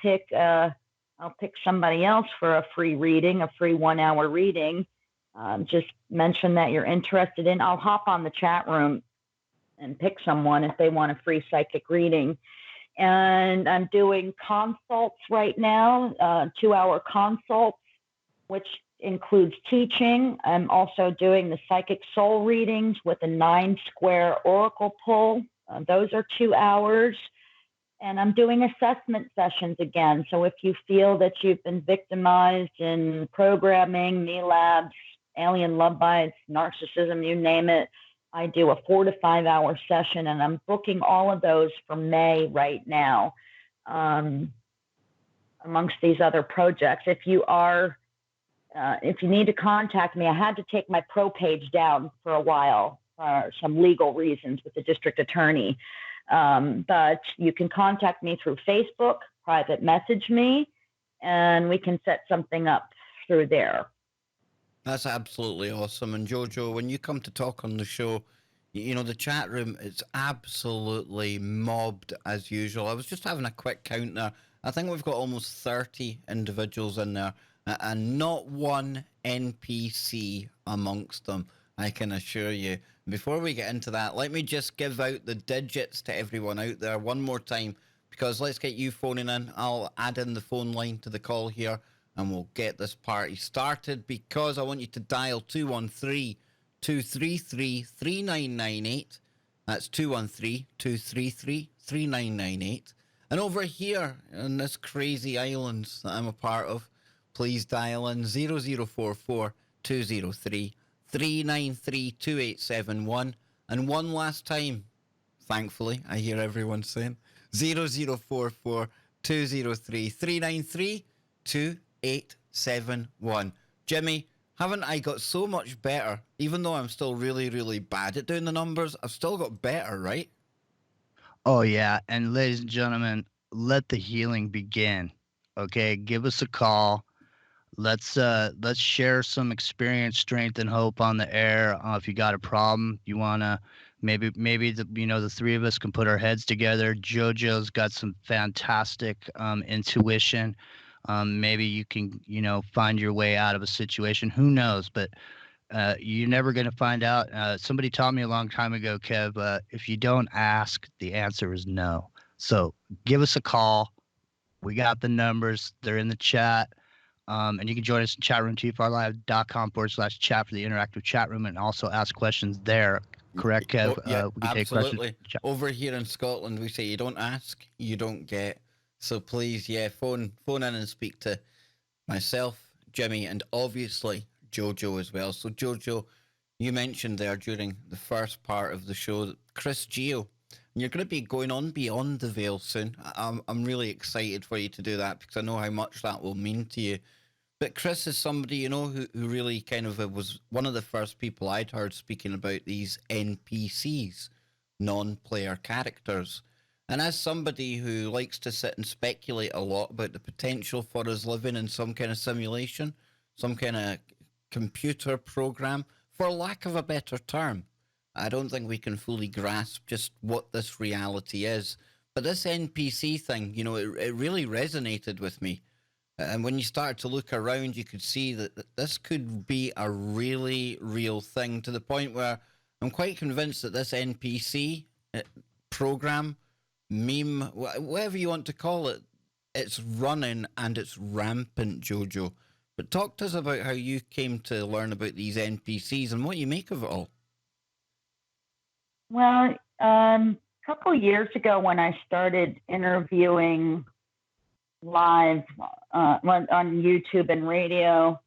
pick somebody else for a free reading, a free 1 hour reading. Just mention that you're interested in. I'll hop on the chat room and pick someone if they want a free psychic reading. And I'm doing consults right now, 2 hour consults, which includes teaching. I'm also doing the psychic soul readings with a 9 square oracle pull. Those are 2 hours. And I'm doing assessment sessions again. So if you feel that you've been victimized in programming, NELABS, alien love bites, narcissism, you name it, I do a 4 to 5 hour session, and I'm booking all of those for May right now, amongst these other projects. If you need to contact me, I had to take my pro page down for a while for some legal reasons with the district attorney. But you can contact me through Facebook, private message me, and we can set something up through there. That's absolutely awesome. And JoJo, when you come to talk on the show, the chat room is absolutely mobbed as usual. I was just having a quick count there. I think we've got almost 30 individuals in there, and not one NPC amongst them, I can assure you. Before we get into that, let me just give out the digits to everyone out there one more time, because let's get you phoning in. I'll add in the phone line to the call here, and we'll get this party started, because I want you to dial 213-233-3998. That's 213-233-3998. And over here in this crazy islands that I'm a part of, please dial in 0044 203 393 2871. And one last time, thankfully, I hear everyone saying 0044 203 393 2871. Jimmy, haven't I got so much better? Even though I'm still really, really bad at doing the numbers, I've still got better, right? Oh, yeah. And ladies and gentlemen, let the healing begin. Okay. Give us a call. let's share some experience, strength, and hope on the air. If you got a problem, you wanna maybe the three of us can put our heads together. JoJo's got some fantastic intuition. Maybe you can find your way out of a situation. Who knows? But you're never going to find out. Somebody taught me a long time ago, Kev, if you don't ask, the answer is no. So give us a call. We got the numbers. They're in the chat. And you can join us in chatroom, tfarlive.com/chat for the interactive chat room, and also ask questions there. Correct, Kev? Oh, yeah, We can absolutely. take questions. Over here in Scotland, we say you don't ask, you don't get. So please, yeah, phone in and speak to myself, Jimmy, and obviously JoJo as well. So JoJo, you mentioned there during the first part of the show that Chris Geo, and you're going to be going on Beyond the Veil soon. I'm really excited for you to do that because I know how much that will mean to you. But Chris is somebody, who really kind of was one of the first people I'd heard speaking about these NPCs, non-player characters. And as somebody who likes to sit and speculate a lot about the potential for us living in some kind of simulation, some kind of computer program, for lack of a better term, I don't think we can fully grasp just what this reality is. But this NPC thing, it really resonated with me. And when you started to look around, you could see that this could be a really real thing, to the point where I'm quite convinced that this NPC program, meme, whatever you want to call it, it's running and it's rampant, JoJo. But talk to us about how you came to learn about these NPCs and what you make of it all. Well, a couple years ago when I started interviewing live on YouTube and radio,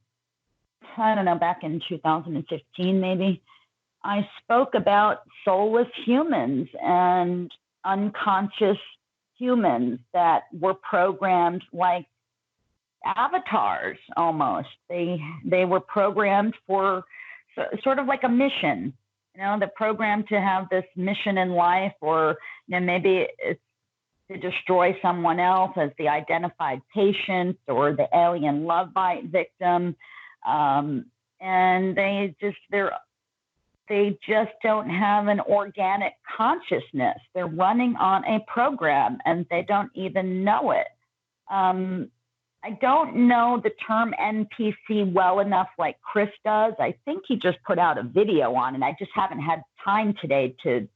I don't know, back in 2015 maybe, I spoke about soulless humans and unconscious humans that were programmed like avatars almost. They were programmed for sort of like a mission. They're programmed to have this mission in life, or maybe it's to destroy someone else as the identified patient or the alien love bite victim. And they just don't have an organic consciousness. They're running on a program and they don't even know it. I don't know the term NPC well enough like Chris does. I think he just put out a video on it. I just haven't had time today to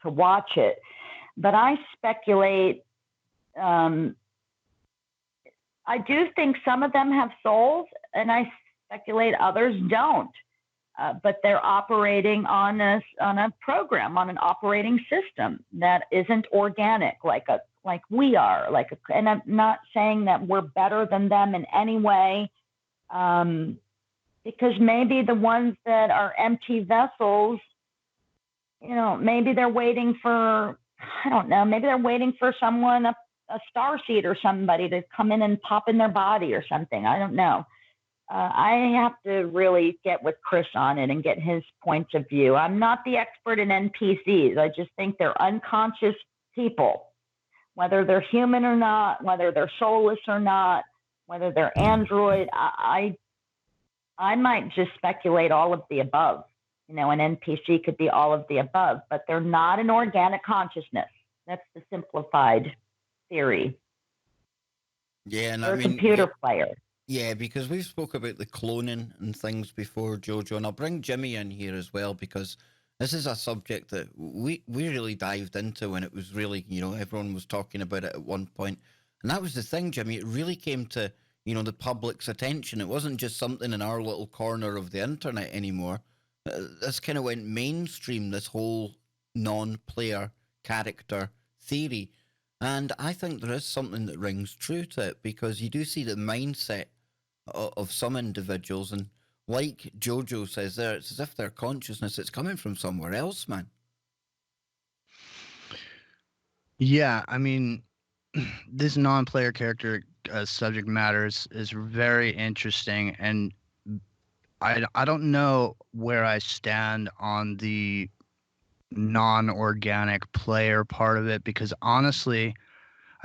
watch it. But I speculate, I do think some of them have souls, and I speculate others don't. But they're operating on a program, on an operating system that isn't organic, like we are. And I'm not saying that we're better than them in any way, because maybe the ones that are empty vessels, maybe they're waiting for, I don't know, maybe they're waiting for someone, a starseed or somebody to come in and pop in their body or something. I don't know. I have to really get with Chris on it and get his points of view. I'm not the expert in NPCs. I just think they're unconscious people, whether they're human or not, whether they're soulless or not, whether they're android. I might just speculate all of the above. An NPC could be all of the above, but they're not an organic consciousness. That's the simplified theory. Yeah, and they're a computer player. Yeah, because we've spoke about the cloning and things before, JoJo, and I'll bring Jimmy in here as well, because this is a subject that we really dived into when it was really, everyone was talking about it at one point. And that was the thing, Jimmy. It really came to, the public's attention. It wasn't just something in our little corner of the internet anymore. This kind of went mainstream, this whole non-player character theory. And I think there is something that rings true to it, because you do see the mindset of some individuals, and like JoJo says there, it's as if their consciousness is coming from somewhere else, man. Yeah, I mean, this non-player character subject matter is very interesting, and I don't know where I stand on the non-organic player part of it, because honestly,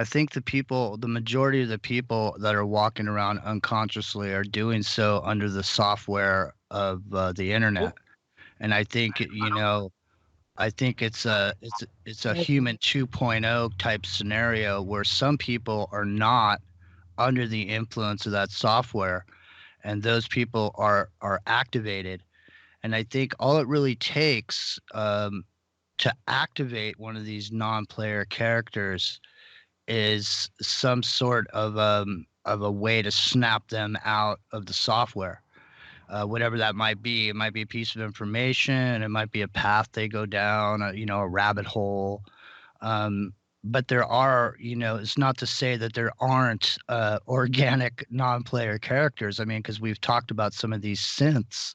I think the majority of the people that are walking around unconsciously are doing so under the software of the internet. And I think, I think it's a human 2.0 type scenario where some people are not under the influence of that software, and those people are activated. And I think all it really takes to activate one of these non-player characters is some sort of a way to snap them out of the software, whatever that might be. It might be a piece of information. It might be a path they go down, a rabbit hole. But there are, it's not to say that there aren't organic non-player characters. I mean, because we've talked about some of these synths,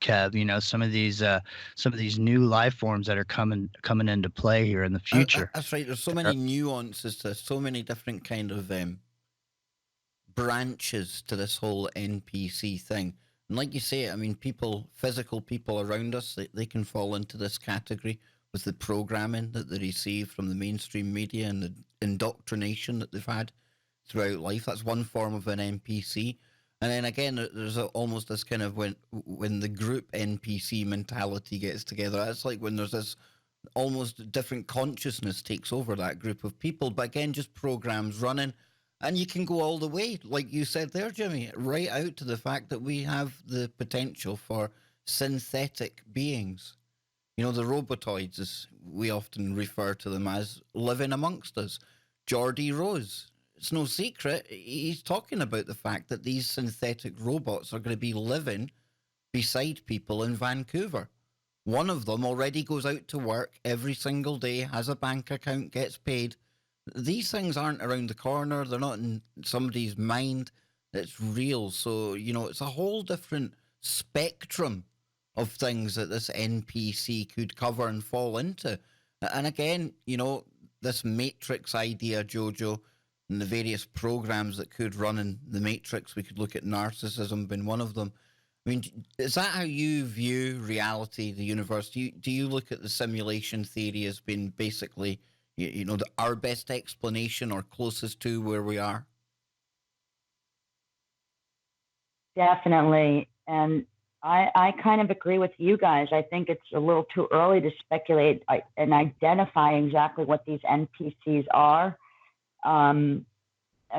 Kev. Some of these new life forms that are coming into play here in the future. That's right. There's so many nuances to so many different kind of branches to this whole NPC thing. And like you say, I mean, physical people around us, they can fall into this category with the programming that they receive from the mainstream media and the indoctrination that they've had throughout life. That's one form of an NPC. And then again, there's almost this kind of when the group NPC mentality gets together. It's like when there's this almost different consciousness takes over that group of people. But again, just programs running. And you can go all the way, like you said there, Jimmy, right out to the fact that we have the potential for synthetic beings. The robotoids, as we often refer to them as, living amongst us. Geordie Rose, it's no secret, he's talking about the fact that these synthetic robots are going to be living beside people in Vancouver. One of them already goes out to work every single day, has a bank account, gets paid. These things aren't around the corner. They're not in somebody's mind. It's real. So, it's a whole different spectrum of things that this NPC could cover and fall into. And again, this Matrix idea, JoJo, and the various programs that could run in the Matrix, we could look at narcissism being one of them. I mean, is that how you view reality, the universe? Do you look at the simulation theory as being basically our best explanation or closest to where we are? Definitely. And I kind of agree with you guys. I think it's a little too early to speculate and identify exactly what these NPCs are. I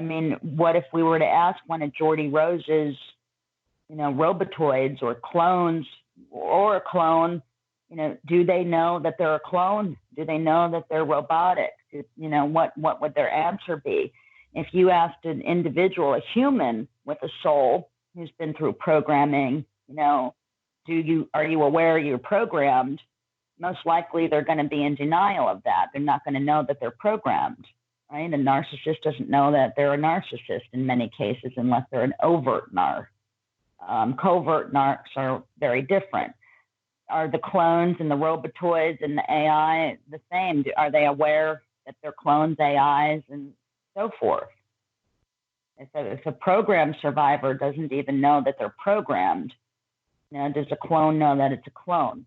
mean, what if we were to ask one of Geordie Rose's, robotoids or clones or a clone, do they know that they're a clone? Do they know that they're robotic? What would their answer be? If you asked an individual, a human with a soul who's been through programming, are you aware you're programmed? Most likely they're going to be in denial of that. They're not going to know that they're programmed, right? A narcissist doesn't know that they're a narcissist in many cases unless they're an overt narc. Covert narcs are very different. Are the clones and the robotoids and the AI the same? Are they aware that they're clones, AIs, and so forth? If a program survivor doesn't even know that they're programmed, does a clone know that it's a clone?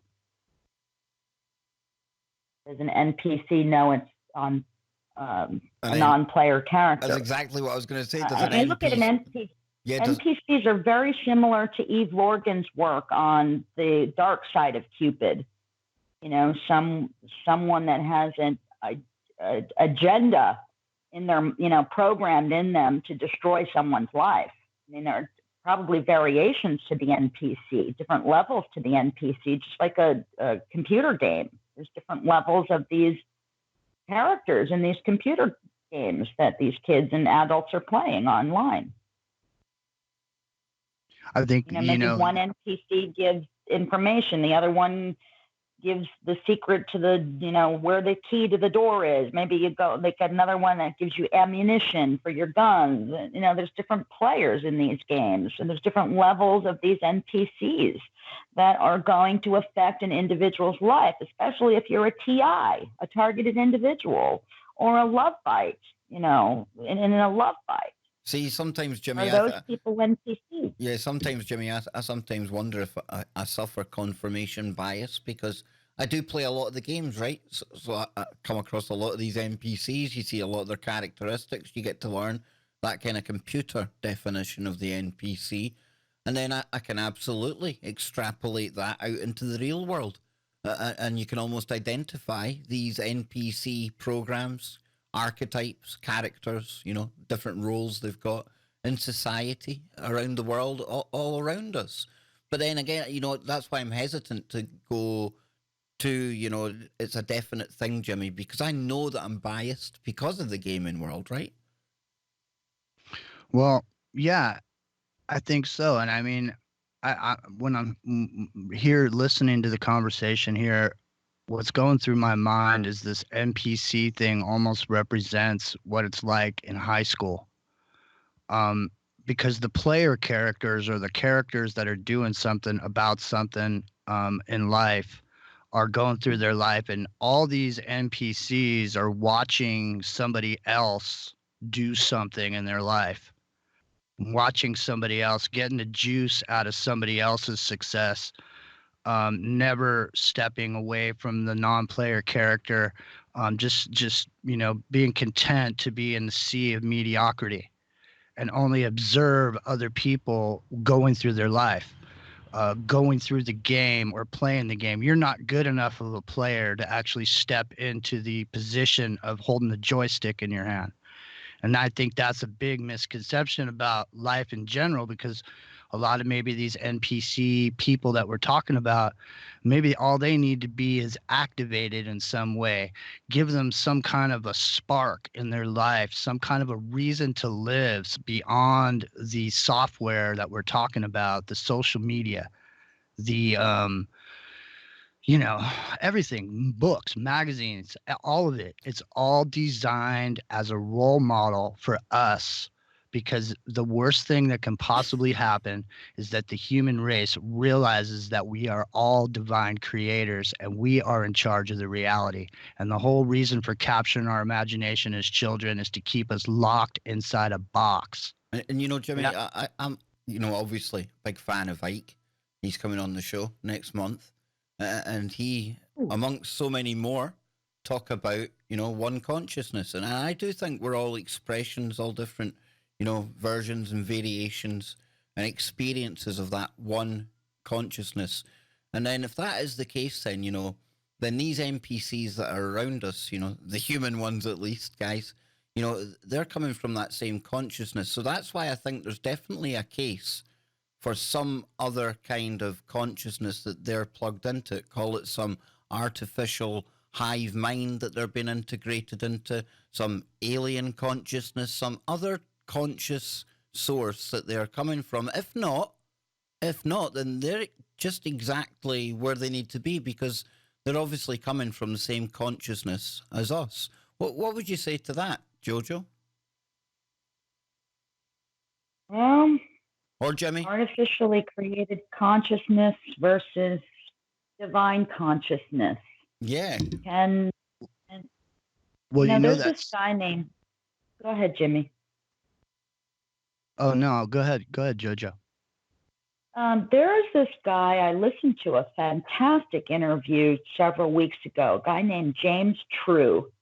Does an NPC know it's on a non-player character? That's exactly what I was going to say. I look at an NPC. Yeah, NPCs are very similar to Eve Lorgan's work on the dark side of Cupid. Someone that has an agenda in their, programmed in them to destroy someone's life. I mean, there are probably variations to the NPC, different levels to the NPC, just like a computer game. There's different levels of these characters in these computer games that these kids and adults are playing online. I think, maybe one NPC gives information, the other one gives the secret to the, where the key to the door is. Maybe you go, they got another one that gives you ammunition for your guns. There's different players in these games, and there's different levels of these NPCs that are going to affect an individual's life, especially if you're a TI, a targeted individual, or a love bite, in a love bite. See, sometimes, Jimmy, are those people NPCs? Yeah, sometimes, Jimmy, I sometimes wonder if I suffer confirmation bias, because I do play a lot of the games, right? So I come across a lot of these NPCs. You see a lot of their characteristics. You get to learn that kind of computer definition of the NPC. And then I can absolutely extrapolate that out into the real world. And you can almost identify these NPC programs, archetypes, characters, different roles they've got in society around the world, all around us. But then again, that's why I'm hesitant to go to, it's a definite thing, Jimmy, because I know that I'm biased because of the gaming world, right? Well, yeah, I think so. And I mean, when I'm here listening to the conversation here, what's going through my mind is this NPC thing almost represents what it's like in high school. Because the player characters or the characters that are doing something about something in life are going through their life, and all these NPCs are watching somebody else do something in their life, watching somebody else, getting the juice out of somebody else's success, never stepping away from the non-player character, just being content to be in the sea of mediocrity and only observe other people going through their life, going through the game or playing the game. You're not good enough of a player to actually step into the position of holding the joystick in your hand. And I think that's a big misconception about life in general, because a lot of maybe these NPC people that we're talking about, maybe all they need to be is activated in some way, give them some kind of a spark in their life, some kind of a reason to live beyond the software that we're talking about, the social media, the everything, books, magazines, all of it. It's all designed as a role model for us, because the worst thing that can possibly happen is that the human race realizes that we are all divine creators and we are in charge of the reality. And the whole reason for capturing our imagination as children is to keep us locked inside a box. And Jimmy, I'm, obviously a big fan of Ike. He's coming on the show next month. And he, amongst so many more, talk about, one consciousness. And I do think we're all expressions, all different, versions and variations and experiences of that one consciousness. And then if that is the case, then, then these NPCs that are around us, the human ones at least, guys, they're coming from that same consciousness. So that's why I think there's definitely a case for some other kind of consciousness that they're plugged into. Call it some artificial hive mind that they're being integrated into, some alien consciousness, some other conscious source that they're coming from. If not, then they're just exactly where they need to be, because they're obviously coming from the same consciousness as us. What would you say to that, Jojo? Or Jimmy? Artificially created consciousness versus divine consciousness. Yeah. There's this guy named. Go ahead, Jimmy. Oh no, go ahead, Jojo. There is this guy, I listened to a fantastic interview several weeks ago, a guy named James True,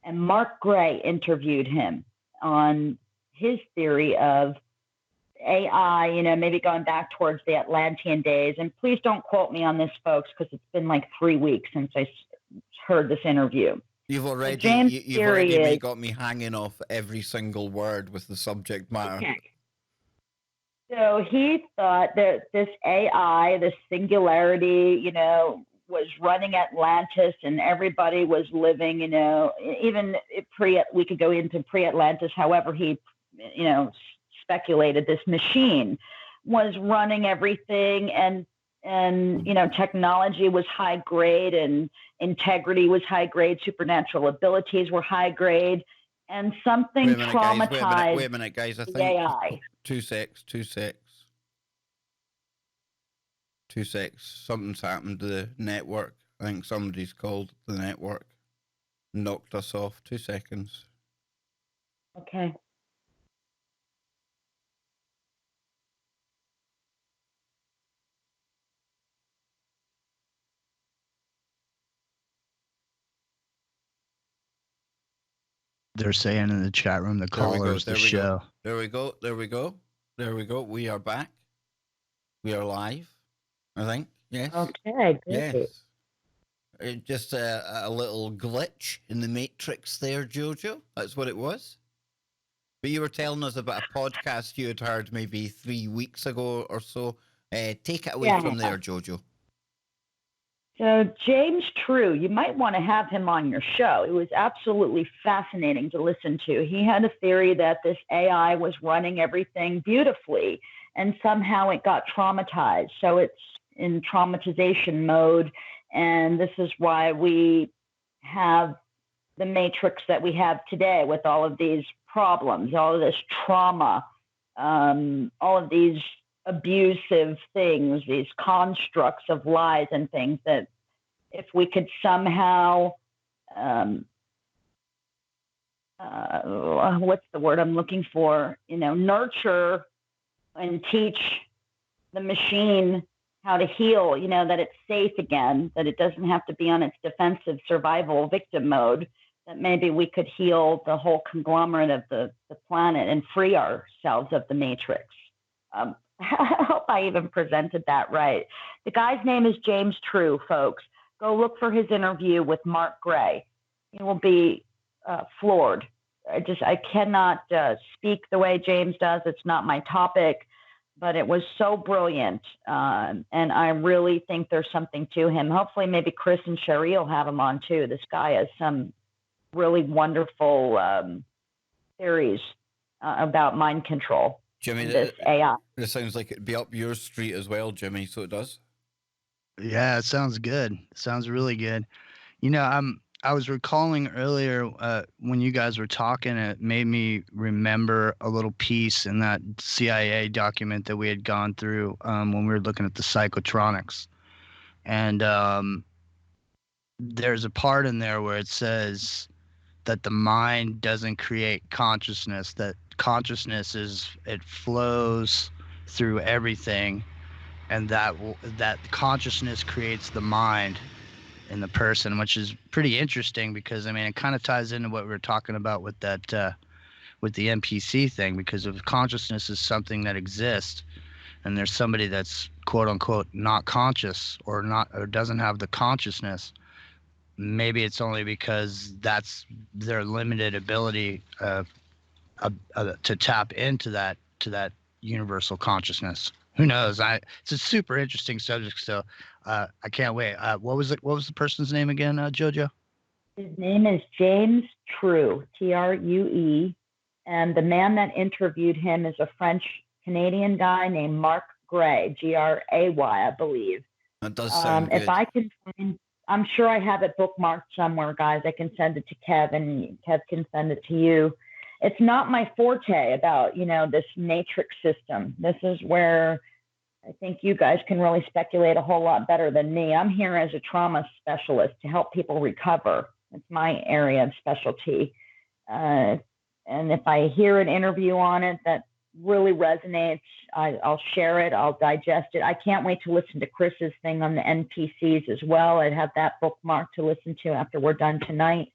and Mark Gray interviewed him on his theory of AI, maybe going back towards the Atlantean days. And please don't quote me on this, folks, because it's been like 3 weeks since I heard this interview. You've already got me hanging off every single word with the subject matter. Okay. So he thought that this AI, this singularity, was running Atlantis and everybody was living, even we could go into pre-Atlantis, however he, speculated this machine was running everything, and technology was high grade and integrity was high grade, supernatural abilities were high grade, and something traumatized. Wait a minute, guys. I think AI. Two secs. Something's happened to the network. I think somebody's called the network, knocked us off. 2 seconds. Okay. They're saying in the chat room, the callers, the show. There we go. We are back. We are live, I think. Yes. Okay, good. Yes. Just a little glitch in the matrix there, Jojo. That's what it was. But you were telling us about a podcast you had heard maybe 3 weeks ago or so. Take it away from there, Jojo. So James True, you might want to have him on your show. It was absolutely fascinating to listen to. He had a theory that this AI was running everything beautifully, and somehow it got traumatized. So it's in traumatization mode, and this is why we have the matrix that we have today with all of these problems, all of this trauma, all of these abusive things, these constructs of lies and things, that if we could somehow, what's the word I'm looking for? Nurture and teach the machine how to heal, that it's safe again, that it doesn't have to be on its defensive survival victim mode, that maybe we could heal the whole conglomerate of the planet and free ourselves of the matrix. I hope I even presented that right. The guy's name is James True, folks. Go look for his interview with Mark Gray. You will be floored. I cannot speak the way James does. It's not my topic, but it was so brilliant. And I really think there's something to him. Hopefully maybe Chris and Sherry will have him on too. This guy has some really wonderful theories about mind control. Jimmy, this AI. This sounds like it'd be up your street as well, Jimmy, so it does. Yeah, it sounds good. It sounds really good. I was recalling earlier when you guys were talking, it made me remember a little piece in that CIA document that we had gone through when we were looking at the psychotronics. And there's a part in there where it says that the mind doesn't create consciousness, that consciousness it flows through everything, and that consciousness creates the mind in the person, which is pretty interesting because it kind of ties into what we were talking about with that with the NPC thing, because if consciousness is something that exists and there's somebody that's quote unquote not conscious or doesn't have the consciousness, maybe it's only because that's their limited ability to tap into that universal consciousness. Who knows? It's a super interesting subject, so I can't wait. What was the person's name again, JoJo? His name is James True, True, and the man that interviewed him is a French-Canadian guy named Mark Gray, Gray, I believe. That does sound good. If I can find, I'm sure I have it bookmarked somewhere, guys. I can send it to Kev, and Kev can send it to you. It's not my forte about, this matrix system. This is where I think you guys can really speculate a whole lot better than me. I'm here as a trauma specialist to help people recover. It's my area of specialty. And if I hear an interview on it that really resonates, I'll share it. I'll digest it. I can't wait to listen to Chris's thing on the NPCs as well. I'd have that bookmarked to listen to after we're done tonight.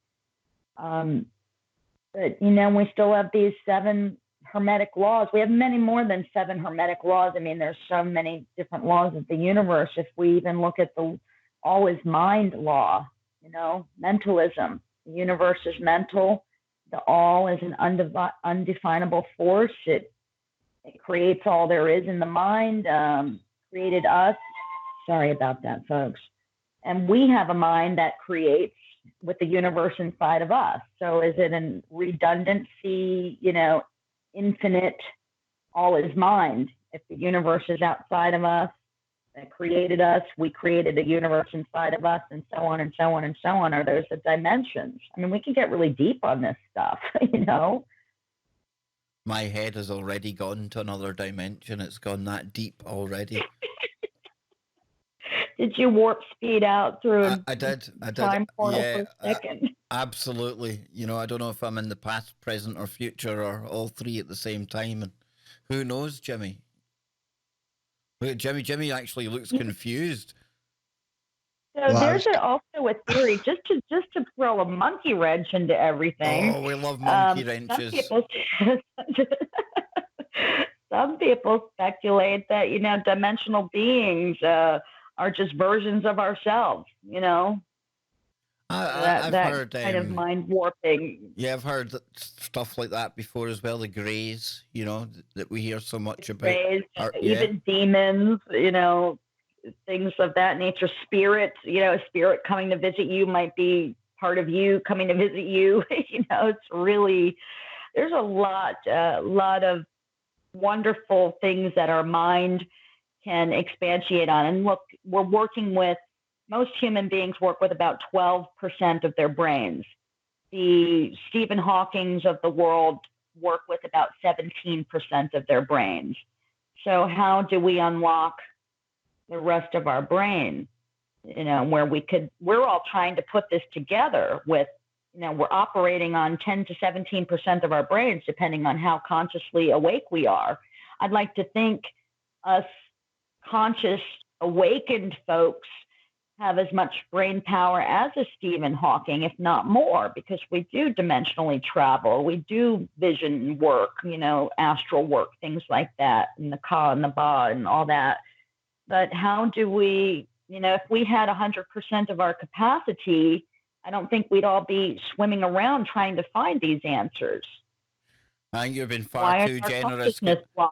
But, we still have these 7 hermetic laws. We have many more than 7 hermetic laws. There's so many different laws of the universe. If we even look at the all is mind law, mentalism, the universe is mental. The all is an undefinable force. It creates all there is in the mind, created us. Sorry about that, folks. And we have a mind that creates with the universe inside of us. So is it a redundancy, infinite, all is mind? If the universe is outside of us, that created us, we created a universe inside of us, and so on and so on and so on. Or there's the dimensions. We can get really deep on this stuff, My head has already gone to another dimension. It's gone that deep already. Did you warp speed out through I did. time portal for a second? Absolutely. I don't know if I'm in the past, present, or future, or all 3 at the same time. And who knows, Jimmy? Jimmy actually looks confused. So there's also a theory, just to throw a monkey wrench into everything. Oh, we love monkey Some wrenches. people, some people speculate that dimensional beings are just versions of ourselves. I've That heard, kind of mind warping. yeah, I've heard stuff like that before as well. The greys, that we hear so much about. Rays, Yeah. even demons, things of that nature. Spirits, a spirit coming to visit you might be part of you coming to visit you. It's really, there's a lot of wonderful things that our mind can expatiate on. And look, most human beings work with about 12% of their brains. The Stephen Hawkings of the world work with about 17% of their brains. So how do we unlock the rest of our brain? Where we're all trying to put this together with, we're operating on 10 to 17% of our brains, depending on how consciously awake we are. I'd like to think us conscious, awakened folks have as much brain power as a Stephen Hawking, if not more, because we do dimensionally travel. We do vision work, astral work, things like that, and the ka and the ba and all that. But how do we, if we had 100% of our capacity, I don't think we'd all be swimming around trying to find these answers. I think you've been far too generous.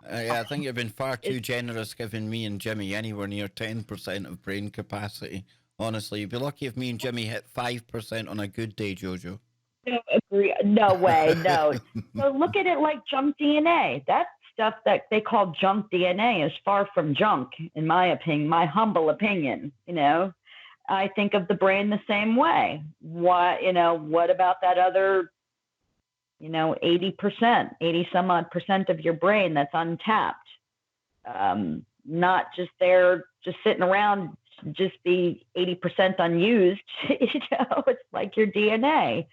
I think you've been far too generous giving me and Jimmy anywhere near 10% of brain capacity. Honestly, you'd be lucky if me and Jimmy hit 5% on a good day, JoJo. No, agree. No way, no. So look at it like junk DNA. That stuff that they call junk DNA is far from junk, in my opinion, my humble opinion. I think of the brain the same way. What about that other 80%, 80 some odd percent of your brain that's untapped, not just there, just sitting around, just be 80% unused. It's like your DNA.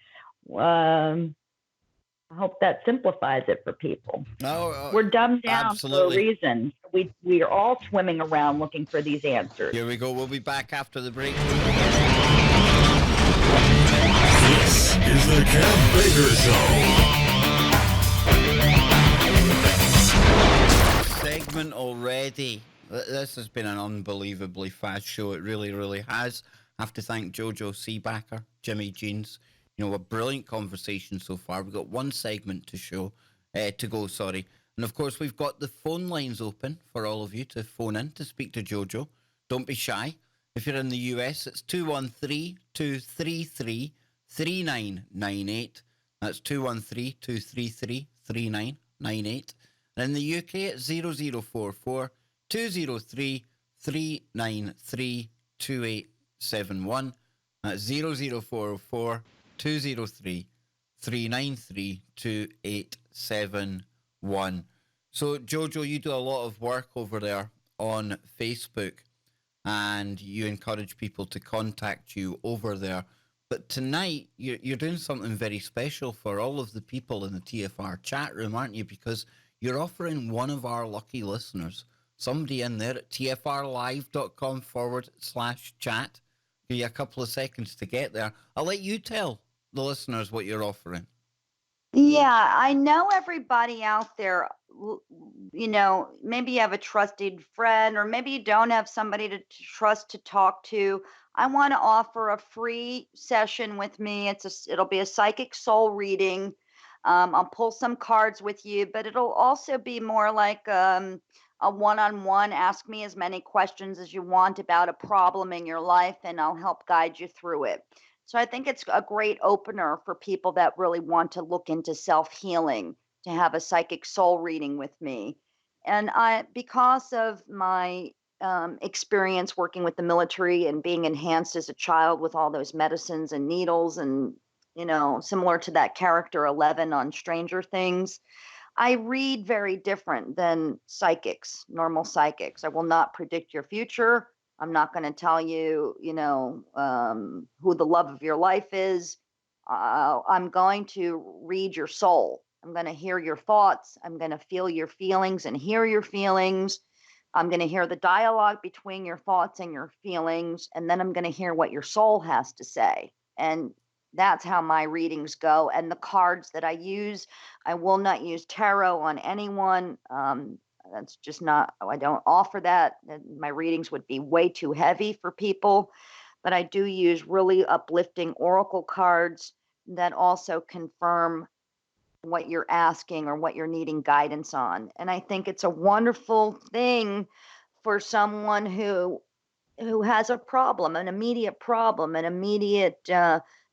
I hope that simplifies it for people. We're dumbed down absolutely. For a reason. We are all swimming around looking for these answers. Here we go. We'll be back after the break. This is the Cam Baker Show. Segment already. This has been an unbelievably fast show. It really, really has. I have to thank JoJo Seebacher, Jimmy Jeans. A brilliant conversation so far. We've got one segment to go. And of course, we've got the phone lines open for all of you to phone in to speak to JoJo. Don't be shy. If you're in the US, it's 213-233-3998. That's 213-233-3998. And in the UK, it's 0044-203-393-2871. That's 00444-203-393-2871. So, JoJo, you do a lot of work over there on Facebook, and you encourage people to contact you over there. But tonight, you're doing something very special for all of the people in the TFR chat room, aren't you? Because you're offering one of our lucky listeners, somebody in there at tfrlive.com/chat. Give you a couple of seconds to get there. I'll let you tell the listeners what you're offering. Yeah, I know everybody out there, maybe you have a trusted friend, or maybe you don't have somebody to trust to talk to. I want to offer a free session with me. It'll be a psychic soul reading. I'll pull some cards with you, but it'll also be more like a one-on-one. Ask me as many questions as you want about a problem in your life, and I'll help guide you through it. So I think it's a great opener for people that really want to look into self-healing, to have a psychic soul reading with me. And because of my experience working with the military and being enhanced as a child with all those medicines and needles and, similar to that character 11 on Stranger Things, I read very different than normal psychics. I will not predict your future. I'm not going to tell you, who the love of your life is. I'm going to read your soul. I'm going to hear your thoughts. I'm going to feel your feelings and hear your feelings. I'm going to hear the dialogue between your thoughts and your feelings, and then I'm going to hear what your soul has to say. And that's how my readings go. And the cards that I use, I will not use tarot on anyone. That's just not, I don't offer that. My readings would be way too heavy for people. But I do use really uplifting oracle cards that also confirm what you're asking or what you're needing guidance on. And I think it's a wonderful thing for someone who has a problem, an immediate problem, an immediate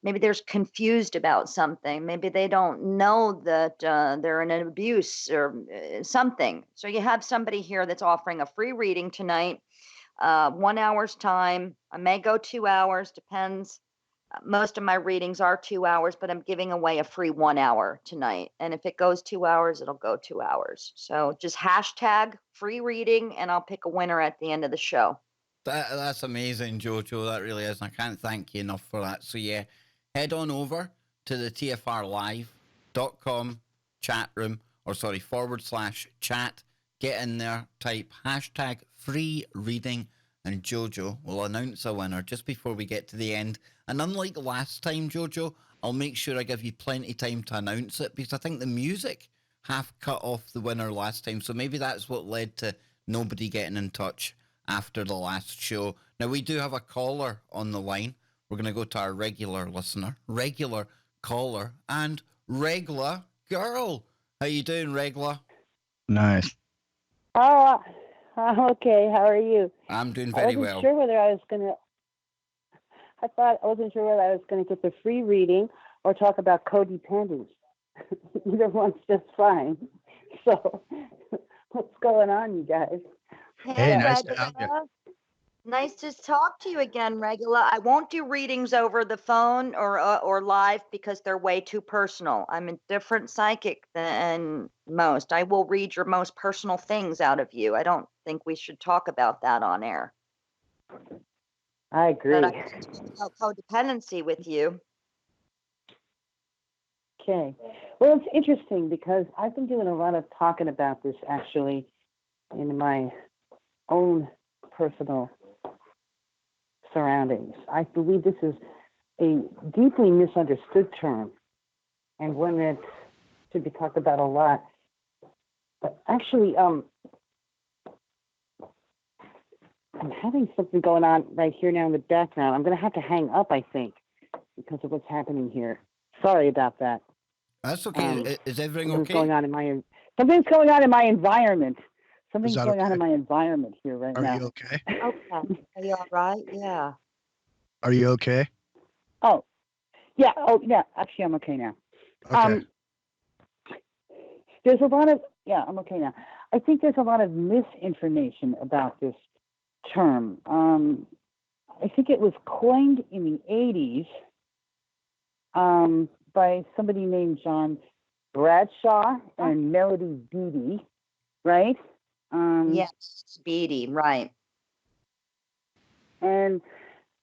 maybe they're confused about something. Maybe they don't know that they're in an abuse or something. So you have somebody here that's offering a free reading tonight, 1 hour's time. I may go 2 hours, depends. Most of my readings are 2 hours, but I'm giving away a free 1 hour tonight. And if it goes 2 hours, it'll go 2 hours. So just hashtag free reading, and I'll pick a winner at the end of the show. That's amazing, Jojo. That really is. And I can't thank you enough for that. So yeah, head on over to the tfrlive.com chat room, or sorry, /chat. Get in there, type hashtag free reading, and Jojo will announce a winner just before we get to the end. And unlike last time, Jojo, I'll make sure I give you plenty of time to announce it, because I think the music half cut off the winner last time. So maybe that's what led to nobody getting in touch after the last show. Now, we do have a caller on the line. We're going to go to our regular listener, regular caller, and Regla girl. How you doing, Regla? Nice. Oh, okay. How are you? I'm doing very well. I wasn't sure whether I was going to... I wasn't sure whether I was going to get the free reading or talk about codependents. Either one's just fine. So, what's going on, you guys? Hey, nice to have you. Nice to talk to you again, Regula. I won't do readings over the phone or live because they're way too personal. I'm a different psychic than most. I will read your most personal things out of you. I don't think we should talk about that on air. I agree. But I can talk about codependency with you. Okay. Well, it's interesting because I've been doing a lot of talking about this actually in my own personal surroundings. I believe this is a deeply misunderstood term and one that should be talked about a lot. But actually, I'm having something going on right here now in the background. I'm going to have to hang up, I think, because of what's happening here. Sorry about that. That's okay. Is everything okay? Something's going on in my environment. Something's that going on okay? in my environment here right now. Are you okay? Okay. Are you all right? Yeah. Are you okay? Oh, yeah. Oh, yeah. Actually, I'm okay now. Okay. There's a lot of, I'm okay now. I think there's a lot of misinformation about this term. I think it was coined in the 80s by somebody named John Bradshaw and Melody Beattie, right? Yes, Beattie, right. And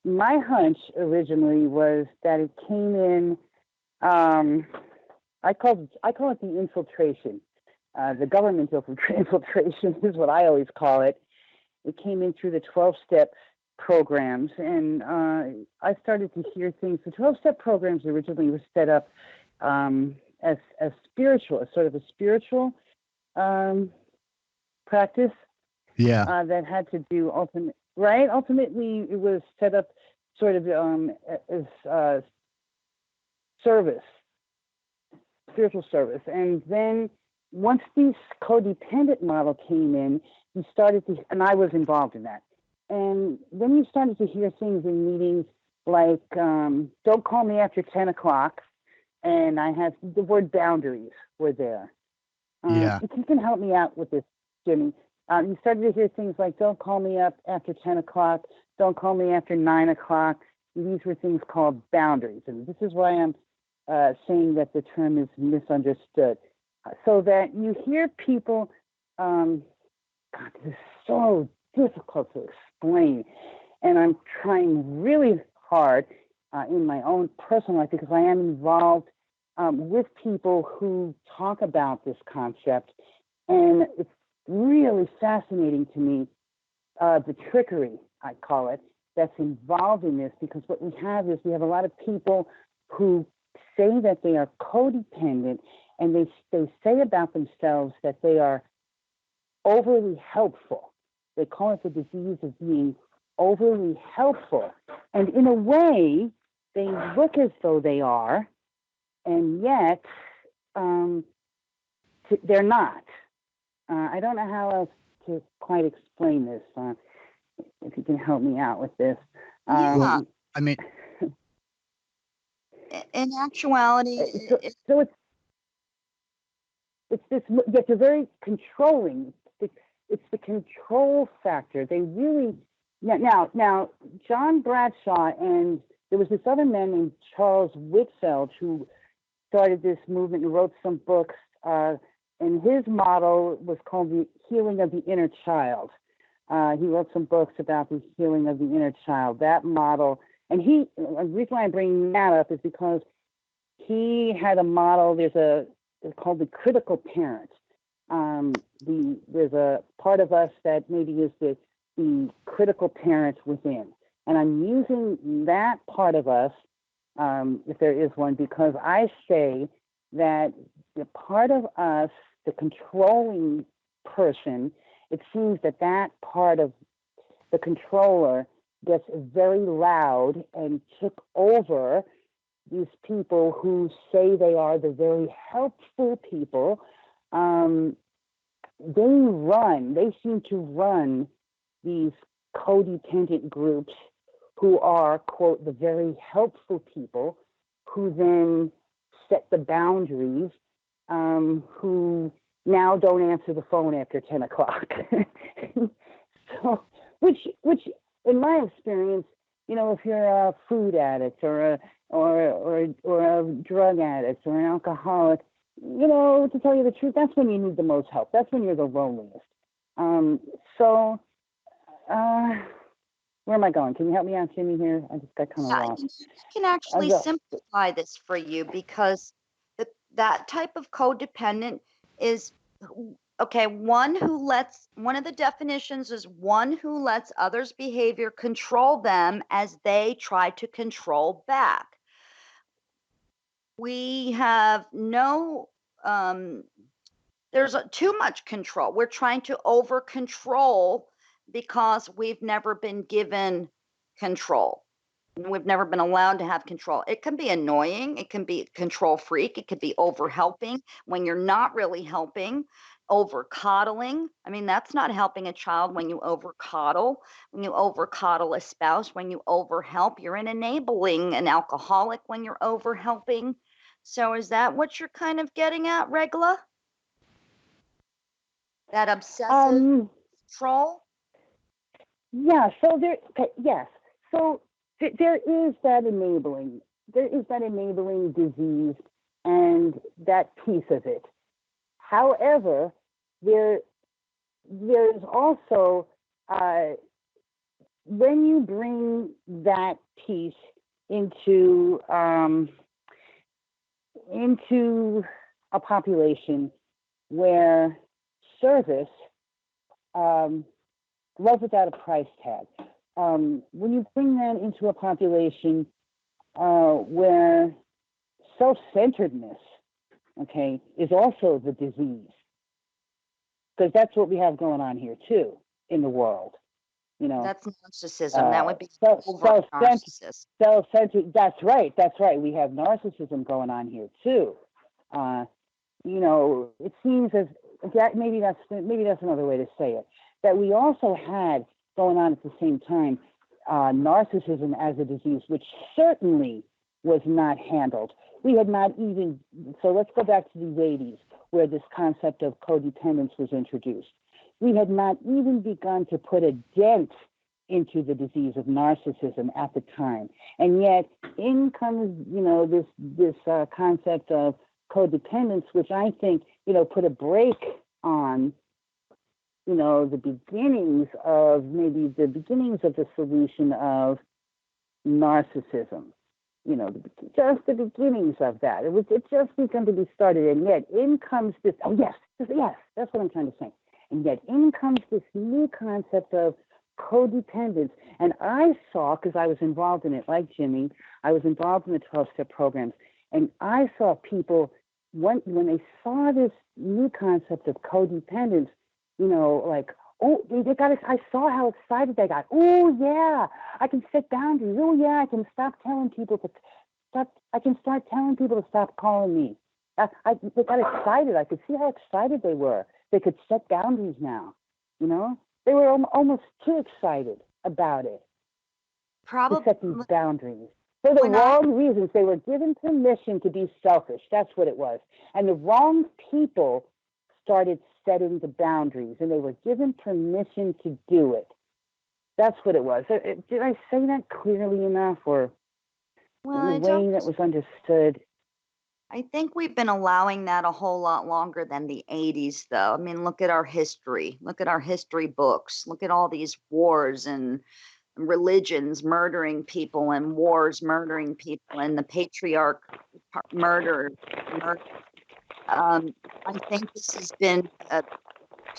my hunch originally was that it came in, I call it the infiltration. The government infiltration is what I always call it. It came in through the 12-step programs, and I started to hear things. The 12-step programs originally were set up as spiritual, as sort of a spiritual practice. Yeah. That had to do ultimately it was set up sort of as service, spiritual service. And then once this codependent model came in, you started to, and I was involved in that. And then you started to hear things in meetings like, don't call me after 10 o'clock. And I have the word boundaries were there. If you can help me out with this, Jimmy. You started to hear things like, don't call me up after 10 o'clock. Don't call me after 9 o'clock. These were things called boundaries. And this is why I'm saying that the term is misunderstood. So that you hear people, God, this is so difficult to explain. And I'm trying really hard in my own personal life because I am involved with people who talk about this concept. And it's really fascinating to me, the trickery, I call it, that's involved in this, because what we have is we have a lot of people who say that they are codependent, and they say about themselves that they are overly helpful. They call it the disease of being overly helpful. And in a way, they look as though they are, and yet they're not. I don't know how else to quite explain this. If you can help me out with this. Yeah. I mean, In actuality, so it's this. Yet they're very controlling. It's the control factor. They really now John Bradshaw, and there was this other man named Charles Whitfeld who started this movement and wrote some books. And his model was called the healing of the inner child. He wrote some books about the healing of the inner child. That model, and the reason why I'm bringing that up is because he had a model. It's called the critical parent. There's a part of us that maybe is the critical parent within, and I'm using that part of us, if there is one, because I say that the part of us, the controlling person, it seems that part of the controller gets very loud and took over these people who say they are the very helpful people. They seem to run these codependent groups who are, quote, the very helpful people, who then set the boundaries, who now don't answer the phone after 10 o'clock. So, which in my experience, if you're a food addict or a drug addict or an alcoholic, to tell you the truth, that's when you need the most help. That's when you're the loneliest. Where am I going? Can you help me out, Jimmy, here? I just got kind of lost. I can actually simplify this for you, because that type of codependent is, okay, one of the definitions is one who lets others' behavior control them as they try to control back. We have there's too much control. We're trying to over control because we've never been given control. We've never been allowed to have control. It can be annoying. It can be control freak. It could be over helping when you're not really helping. Over coddling. I mean, that's not helping a child when you over coddle. When you over coddle a spouse, when you over help, you're enabling an alcoholic when you're over helping. So is that what you're kind of getting at, Regla? That obsessive control? Yeah. So yes. So there is that enabling. There is that enabling disease and that piece of it. However, there's also when you bring that piece into a population where service, love without a price tag. When you bring that into a population where self-centeredness, okay, is also the disease, because that's what we have going on here too in the world. That's narcissism. That would be self-centered. Self-centered. That's right. We have narcissism going on here too. It seems as that maybe that's another way to say it. That we also had going on at the same time narcissism as a disease, which certainly was not handled. We had not even, so let's go back to the 80s, where this concept of codependence was introduced. We had not even begun to put a dent into the disease of narcissism at the time. And yet in comes, this concept of codependence, which I think, put a break on, the beginnings of the solution of narcissism. Just the beginnings of that. It just begun to be started, and yet in comes this. Oh yes, that's what I'm trying to say. And yet in comes this new concept of codependence. And I saw, because I was involved in it, like Jimmy, I was involved in the 12-step programs, and I saw people, when they saw this new concept of codependence, you know, like, oh, they got. I saw how excited they got. Oh yeah, I can set boundaries. Oh yeah, I can stop telling people to stop. I can start telling people to stop calling me. They got excited. I could see how excited they were. They could set boundaries now. You know, they were almost too excited about it to set these Probably boundaries. For the when wrong reasons. They were given permission to be selfish. That's what it was. And the wrong people started setting the boundaries, and they were given permission to do it. That's what it was. Did I say that clearly enough, or in well, a way that was understood? I think we've been allowing that a whole lot longer than the 80s, though. I mean, look at our history. Look at our history books. Look at all these wars and religions murdering people and wars murdering people and the patriarch murder. I think this has been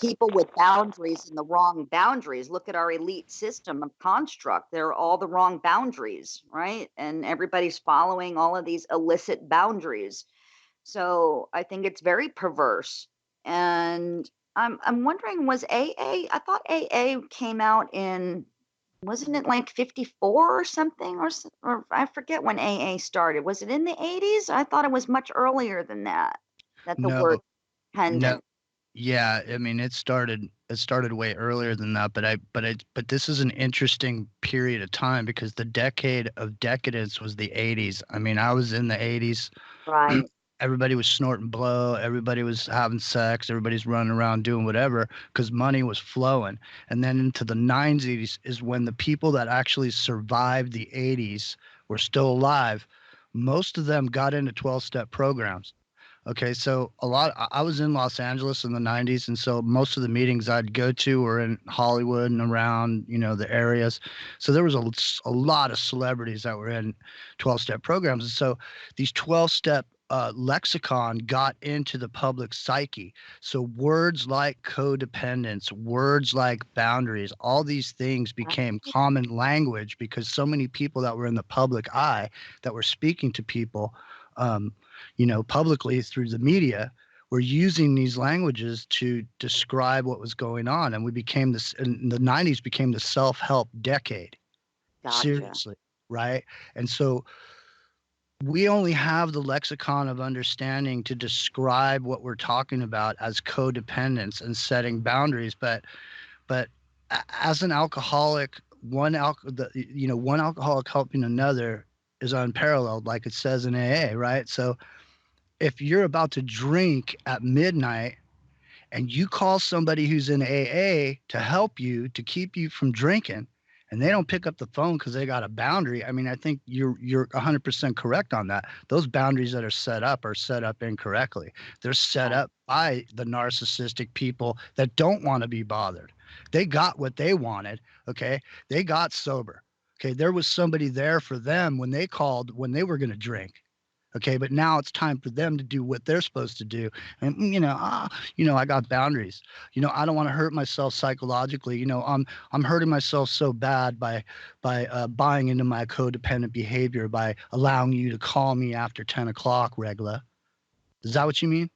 people with boundaries and the wrong boundaries. Look at our elite system of construct. They're all the wrong boundaries, right? And everybody's following all of these illicit boundaries. So I think it's very perverse. And I'm wondering, was AA? I thought AA came out in, wasn't it like 54 or something, or I forget when AA started. Was it in the 80s? I thought it was much earlier than that. That the No, word no. pendant. Yeah, I mean it started way earlier than that, but this is an interesting period of time because the decade of decadence was the 80s. I mean, I was in the 80s. Right. Everybody was snorting blow, everybody was having sex, everybody's running around doing whatever because money was flowing. And then into the 90s is when the people that actually survived the 80s were still alive. Most of them got into 12-step programs. Okay, so I was in Los Angeles in the 90s, and so most of the meetings I'd go to were in Hollywood and around, the areas. So there was a lot of celebrities that were in 12-step programs. And so these 12-step lexicon got into the public psyche. So words like codependence, words like boundaries, all these things became common language because so many people that were in the public eye that were speaking to people publicly through the media, were using these languages to describe what was going on. And we became this, in the 90s became the self-help decade. Gotcha. Seriously, right? And so we only have the lexicon of understanding to describe what we're talking about as codependence and setting boundaries. But as an alcoholic, one alcoholic helping another is unparalleled, like it says in AA, right? So if you're about to drink at midnight and you call somebody who's in AA to help you, to keep you from drinking, and they don't pick up the phone because they got a boundary, I mean, I think you're 100% correct on that. Those boundaries that are set up incorrectly. They're set up by the narcissistic people that don't want to be bothered. They got what they wanted, okay? They got sober. Okay, there was somebody there for them when they called when they were going to drink. Okay, but now it's time for them to do what they're supposed to do. And I got boundaries. I don't want to hurt myself psychologically. I'm hurting myself so bad by buying into my codependent behavior by allowing you to call me after 10 o'clock, Regla. Is that what you mean?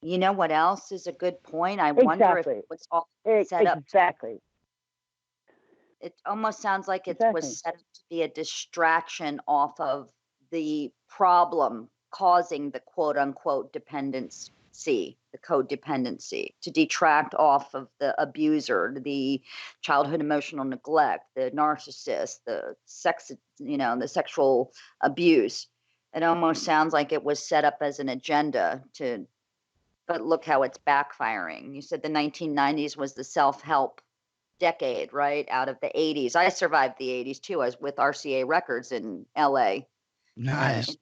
You know what else is a good point? I wonder if it was all set up. Exactly. It almost sounds like it was set up to be a distraction off of the problem causing the quote unquote dependency, the codependency, to detract off of the abuser, the childhood emotional neglect, the narcissist, the sex, the sexual abuse. It almost sounds like it was set up as an agenda but look how it's backfiring. You said the 1990s was the self-help decade, right? Out of the 80s. I survived the 80s too. I was with RCA Records in LA. Nice.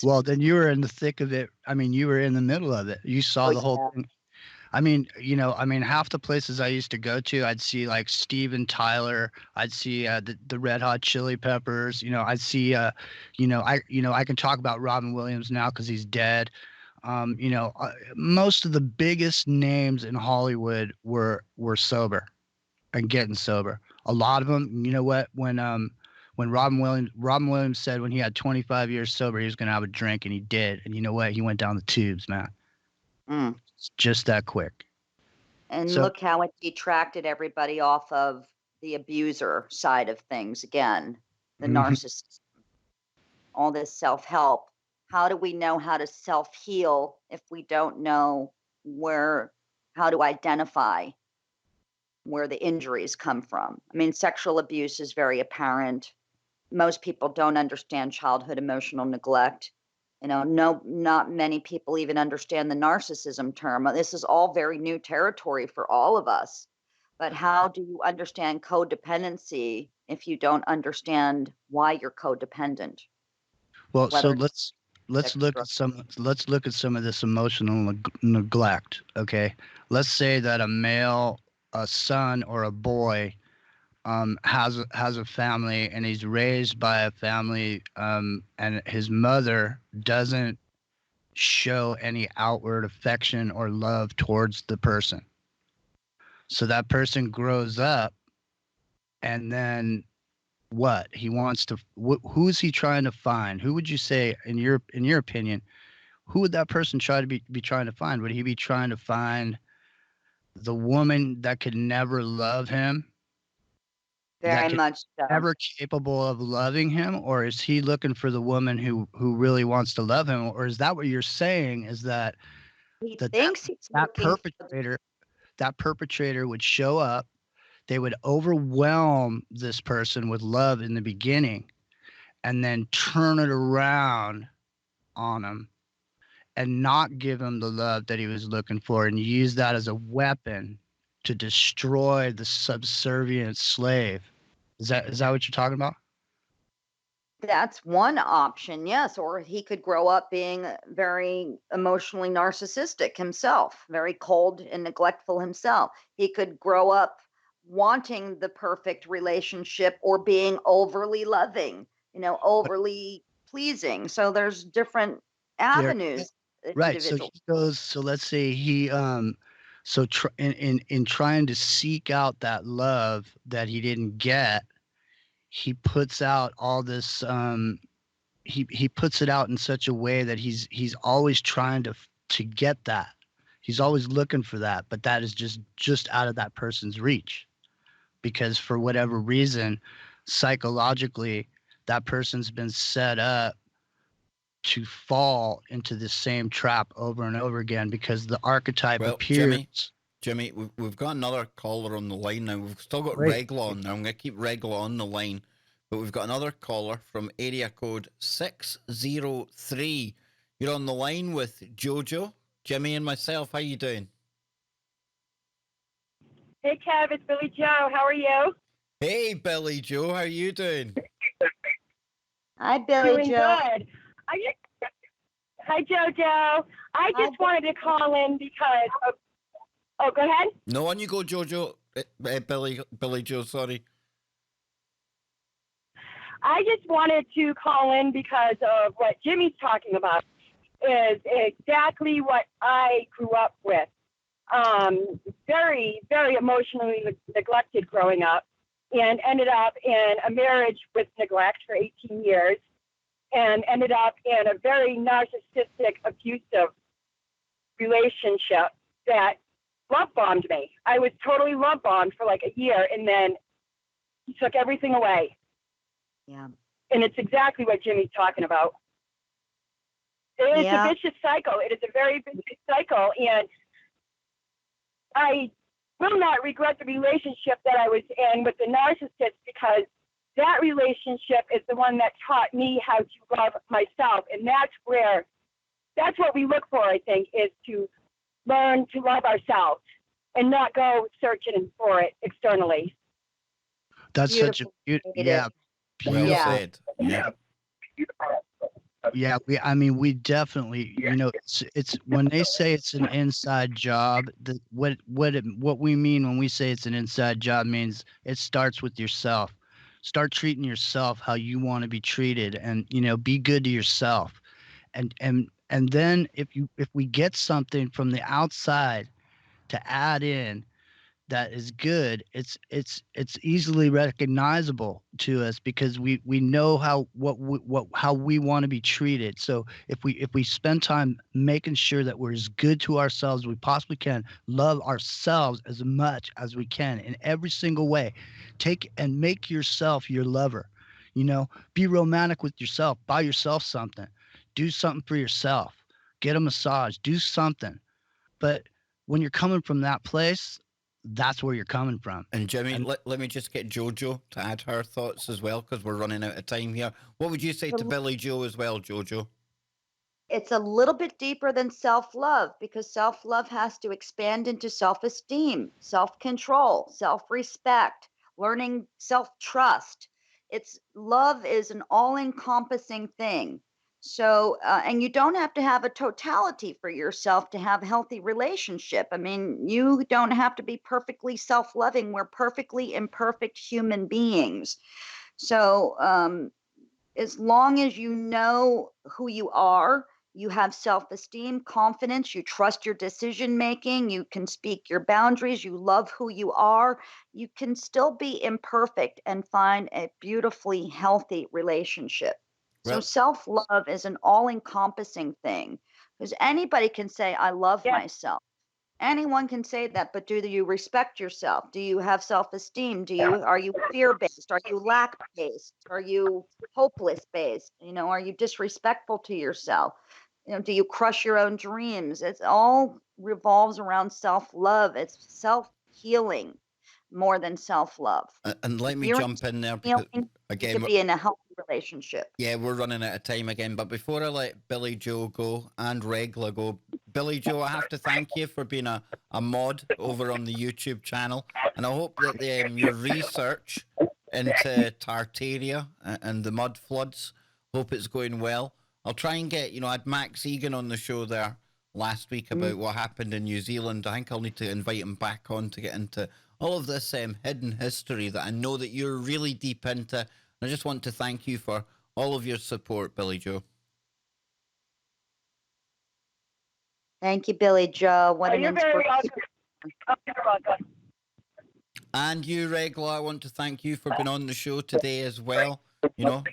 Well, then you were in the thick of it. I mean, you were in the middle of it. You saw the whole thing. I mean, half the places I used to go to, I'd see like Steven Tyler, I'd see the Red Hot Chili Peppers, I'd see, I can talk about Robin Williams now because he's dead. Most of the biggest names in Hollywood were sober and getting sober. A lot of them, you know what? When Robin Williams said when he had 25 years sober, he was going to have a drink, and he did. And you know what? He went down the tubes, man. It's just that quick. And So- look how it detracted everybody off of the abuser side of things again, the narcissist, all this self-help. How do we know how to self-heal if we don't know how to identify where the injuries come from? I mean, sexual abuse is very apparent. Most people don't understand childhood emotional neglect. Not many people even understand the narcissism term. This is all very new territory for all of us. But how do you understand codependency if you don't understand why you're codependent? Well, so Whether let's look at some of this emotional neglect. Okay, let's say that a son or a boy, has a family, and he's raised by a family, and his mother doesn't show any outward affection or love towards the person. So that person grows up, and then what? He wants to. Who's he trying to find? Who would you say, in your opinion, who would that person try to be trying to find? Would he be trying to find the woman that could never love him? very much so. Ever capable of loving him, or is he looking for the woman who really wants to love him? Or is that what you're saying? Is that He thinks he's that looking perpetrator would show up, they would overwhelm this person with love in the beginning, and then turn it around on him and not give him the love that he was looking for, and use that as a weapon to destroy the subservient slave. Is that what you're talking about? That's one option, yes. Or he could grow up being very emotionally narcissistic himself, very cold and neglectful himself. He could grow up wanting the perfect relationship or being overly loving, overly pleasing. So there's different avenues. Right. So he goes. So let's say he in trying to seek out that love that he didn't get, he puts out all this. He puts it out in such a way that he's always trying to get that. He's always looking for that, but that is just out of that person's reach, because for whatever reason, psychologically, that person's been set up to fall into the same trap over and over again, because the archetype appears. Jimmy, we've got another caller on the line now. We've still got Great. Regla on now. I'm going to keep Regla on the line. But we've got another caller from area code 603. You're on the line with JoJo, Jimmy, and myself. How you doing? Hey, Kev, it's Billy Joe. How are you? Hey, Billy Joe. How you doing? Hi, Billy Doing Joe. good. Hi, JoJo. I just wanted to call in because of... Oh, go ahead. No, on you go, JoJo. Billy Joe, sorry. I just wanted to call in because of what Jimmy's talking about is exactly what I grew up with. Very, very emotionally neglected growing up, and ended up in a marriage with neglect for 18 years, and ended up in a very narcissistic, abusive relationship that love bombed me. I was totally love bombed for like a year, and then he took everything away. Yeah. And it's exactly what Jimmy's talking about. It's a vicious cycle. It is a very vicious cycle. And I will not regret the relationship that I was in with the narcissist, because that relationship is the one that taught me how to love myself. And that's what we look for, I think, is to learn to love ourselves and not go searching for it externally. That's such a Well said. Yeah. Yeah, we definitely, it's when they say it's an inside job, what we mean when we say it's an inside job means it starts with yourself. Start treating yourself how you want to be treated, and be good to yourself, and And then if we get something from the outside to add in that is good, it's easily recognizable to us because we know how we want to be treated. So if we spend time making sure that we're as good to ourselves as we possibly can, love ourselves as much as we can in every single way, take and make yourself your lover. You know, be romantic with yourself, buy yourself something, do something for yourself, get a massage, do something. But when you're coming from that place, that's where you're coming from. And Jimmy, And let me just get JoJo to add her thoughts as well, because we're running out of time here. What would you say to Billy Joe as well, JoJo? It's a little bit deeper than self-love because self-love has to expand into self-esteem, self-control, self-respect, learning self-trust. It's love is an all-encompassing thing. So, and you don't have to have a totality for yourself to have a healthy relationship. I mean, you don't have to be perfectly self-loving. We're perfectly imperfect human beings. So, as long as you know who you are, you have self esteem, confidence, you trust your decision making, you can speak your boundaries, you love who you are, you can still be imperfect and find a beautifully healthy relationship. So, Well, self love is an all encompassing thing because anybody can say, I love Yeah. myself. Anyone can say that, but do you respect yourself? Do you have self-esteem? Are you fear-based? Are you lack-based? Are you hopeless-based? You know, are you disrespectful to yourself? You know, do you crush your own dreams? It's all revolves around self-love. It's self-healing more than self-love. and let If me you're jump in there because, healing, you again, could be in a healthy relationship. yeah, we're running out of time again. But before I let Billy Joe go and Regla go, Billy Joe, I have to thank you for being a mod over on the YouTube channel. And I hope that your research into Tartaria and the mud floods, hope it's going well. I'll try and get, I had Max Egan on the show there last week about what happened in New Zealand. I think I'll need to invite him back on to get into all of this hidden history that I know that you're really deep into. I just want to thank you for all of your support, Billy Joe. Thank you, Billy Joe. What an You're very inspiration. welcome. Oh, you're welcome. And you, Regla, I want to thank you for being on the show today as well. You know,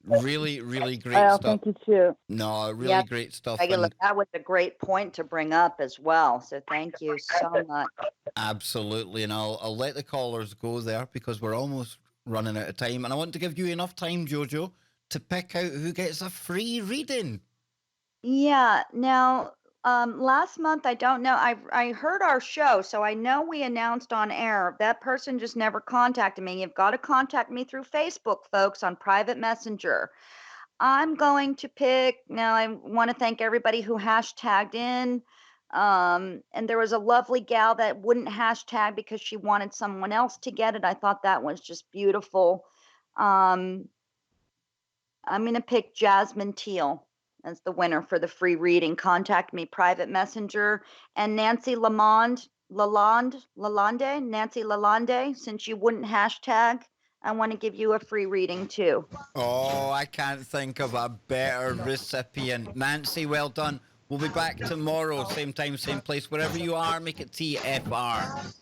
really, really great Well, stuff. thank you too. No, really Yeah, great stuff. Regular, And that was a great point to bring up as well. So thank you so much. absolutely. And I'll let the callers go there because we're almost running out of time. And I want to give you enough time, Jojo, to pick out who gets a free reading. Yeah. Now, last month, I don't know. I heard our show, so I know we announced on air. That person just never contacted me. You've got to contact me through Facebook, folks, on private messenger. I'm going to pick. Now, I want to thank everybody who hashtagged in. And there was a lovely gal that wouldn't hashtag because she wanted someone else to get it. I thought that was just beautiful. Um, I'm going to pick Jasmine Teal as the winner for the free reading. Contact me private messenger. And Nancy Nancy Lalonde, since you wouldn't hashtag, I want to give you a free reading too. Oh, I can't think of a better recipient. Nancy, well done. We'll be back tomorrow, same time, same place. Wherever you are, make it TFR.